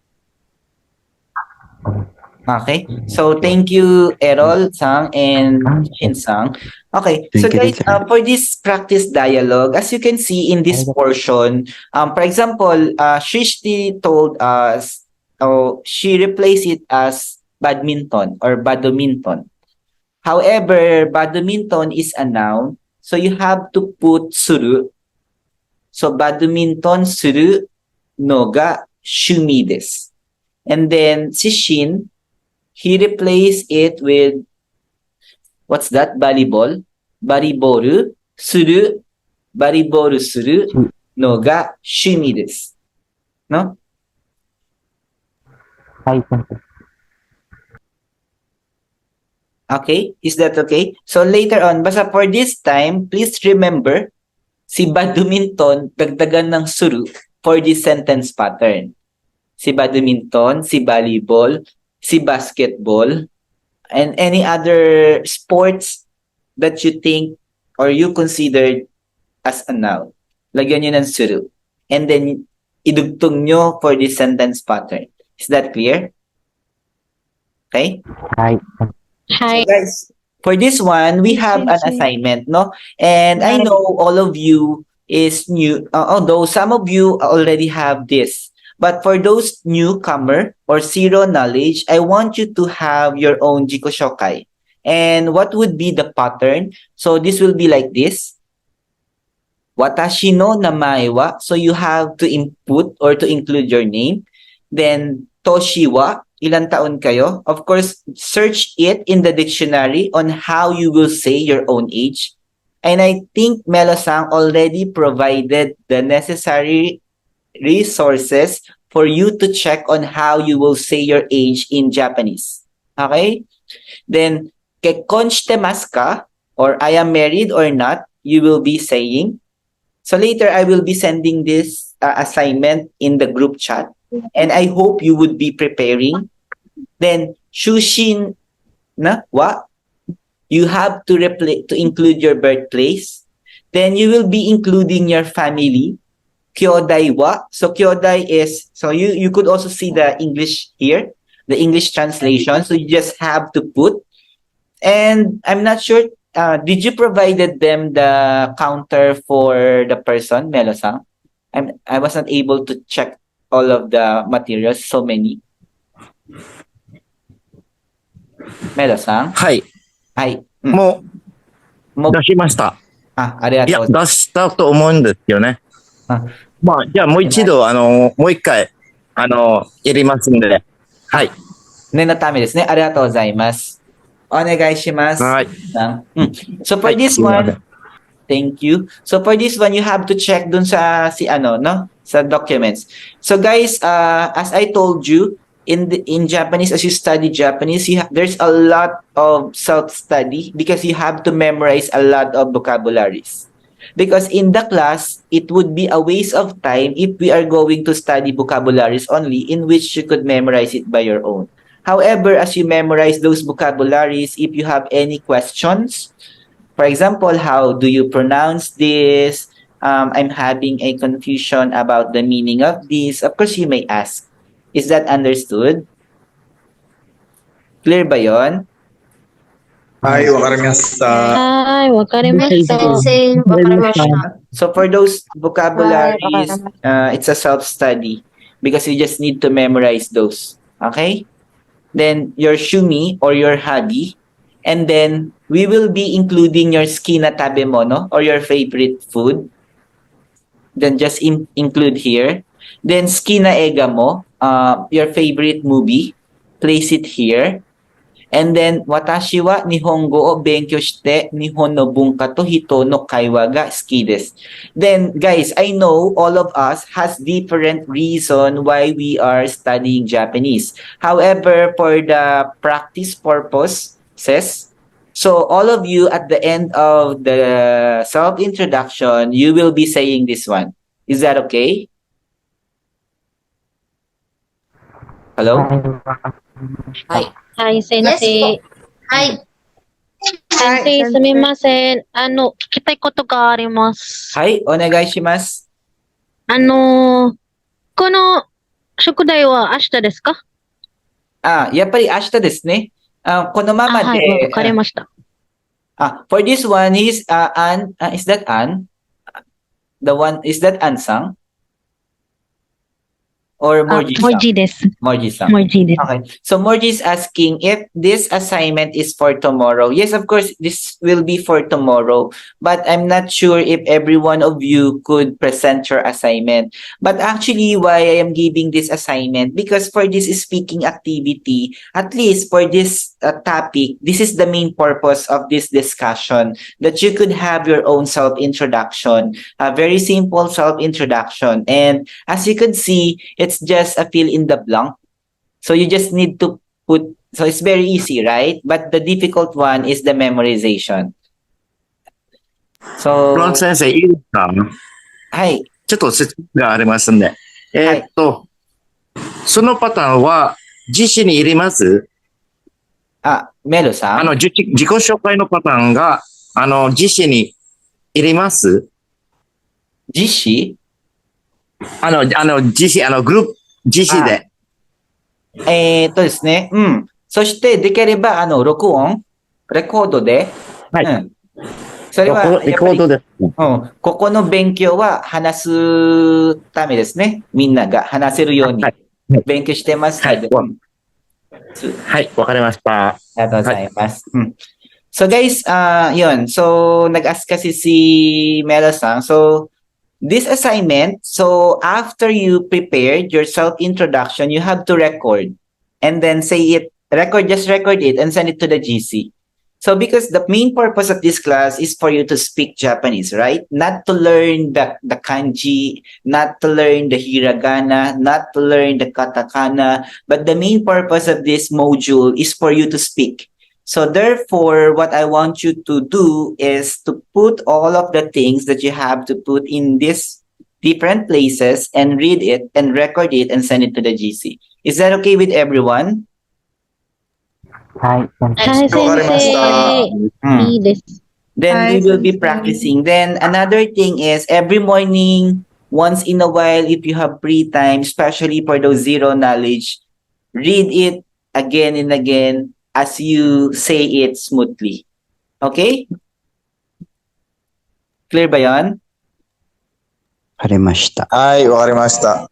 Okay. So thank you, Errol-san and Shin-san. Okay. So guys, for this practice dialogue, as you can see in this portion, for example, Shrishti told us, she replaced it as badminton or badminton. However, badminton is a noun, so you have to put suru. So badminton suru no ga shumi desu. And then Sishin, he replaced it with, what's that? Volleyball. Volleyball suru no ga shumi desu. No? Okay, is that okay? So later on, basta for this time, please remember, si badminton, dagdagan ng suru for this sentence pattern. Si badminton, si volleyball, si basketball, and any other sports that you think or you considered as a noun. Lagyan nyo ng suru. And then, idugtong nyo for this sentence pattern. Is that clear? Okay? Hi. So guys, for this one, we have an assignment, no? And I know all of you is new, although some of you already have this. But for those newcomer or zero knowledge, I want you to have your own Jiko Shookai. And what would be the pattern? So this will be like this. Watashi no namae wa. So you have to input or to include your name. Then Toshi wa. Ilan taon kayo? Of course, search it in the dictionary on how you will say your own age. And I think Melo-san already provided the necessary resources for you to check on how you will say your age in Japanese. Okay? Then, kekonshitemasu ka? Or I am married or not, you will be saying. So later, I will be sending this assignment in the group chat. And I hope you would be preparing. Then, shushin na wa? You have to include your birthplace. Then you will be including your family. Kyodai wa? So kyodai is, so you could also see the English here, the English translation. So you just have to put. And I'm not sure, did you provided them the counter for the person, Melo-san? I was not able to check all of the materials, so many. Melo-san? はい。はい。もう、出しました。ありがとうございます。いや、出したと思うんですよね。まあ、じゃあもう一度、もう一回、やりますんで。はい。念のためですね。ありがとうございます。お願いします。はい。So for this one, thank you. So for this one, you have to check dun sa sa documents. So guys, as I told you, in Japanese, as you study Japanese, there's a lot of self-study because you have to memorize a lot of vocabularies. Because in the class, it would be a waste of time if we are going to study vocabularies only in which you could memorize it by your own. However, as you memorize those vocabularies, if you have any questions, for example, how do you pronounce this? I'm having a confusion about the meaning of this. Of course, you may ask. Is that understood? Clear ba yon? Ay, wakarimashita. Ay, wakarimashita. Sensei, wakarimashita. So for those vocabularies, it's a self-study because you just need to memorize those. Okay? Then your shumi or your hobby. And then we will be including your skina tabe mo, no? Or your favorite food. Then just include here. Then skina ega mo, your favorite movie. Place it here. And then, watashi wa nihongo o benkyou shite nihon no bunka to hito no kaiwa ga suki desu. Then, guys, I know all of us has different reason why we are studying Japanese. However, for the practice purposes, so all of you at the end of the self-introduction, you will be saying this one. Is that okay? Hello? Hi. Hi, sensei. Hi. Sensei, sumimasen. Kitai koto ga arimasu. はい、お願いします。この宿題は明日ですか？やっぱり明日ですね。このままで。はい、わかりました。For this one is An. Is that An? The one is that Ansang? Or Morji-san? Morji desu. Morji-san. Morji desu. Okay. So Morji is asking if this assignment is for tomorrow. Yes, of course, this will be for tomorrow. But I'm not sure if every one of you could present your assignment. But actually, why I am giving this assignment? Because for this speaking activity, at least for this topic, this is the main purpose of this discussion, that you could have your own self-introduction, a very simple self-introduction. And as you could see, it's just a fill in the blank. So you just need to put, so it's very easy, right? But the difficult one is the memorization. So, フロント先生、いいですか？はい。ちょっと説明がありますんで。そのパターンは、自信に入れます？メルさん。自己紹介のパターンが、自信に入れます？自信？グループ、自信で。ですね。うん。そして、できれば、録音、レコードで。はい。うん。それは、レコードです。うん。ここの勉強は話すためですね。みんなが話せるように勉強してますので。はい、わかりました。ありがとうございます。So guys, yun. So, nag-ask kasi si Melo-san. So, this assignment, so after you prepared your self-introduction, you have to record and then say it, just record it and send it to the GC. So because the main purpose of this class is for you to speak Japanese, right? Not to learn the kanji, not to learn the hiragana, not to learn the katakana, but the main purpose of this module is for you to speak. So therefore, what I want you to do is to put all of the things that you have to put in these different places and read it and record it and send it to the GC. Is that okay with everyone? Hi, sensei. Then we will be practicing. Then another thing is every morning, once in a while, if you have free time, especially for those zero knowledge, read it again and again as you say it smoothly. Okay? Clear ba yan? わかりました。はい、わかりました。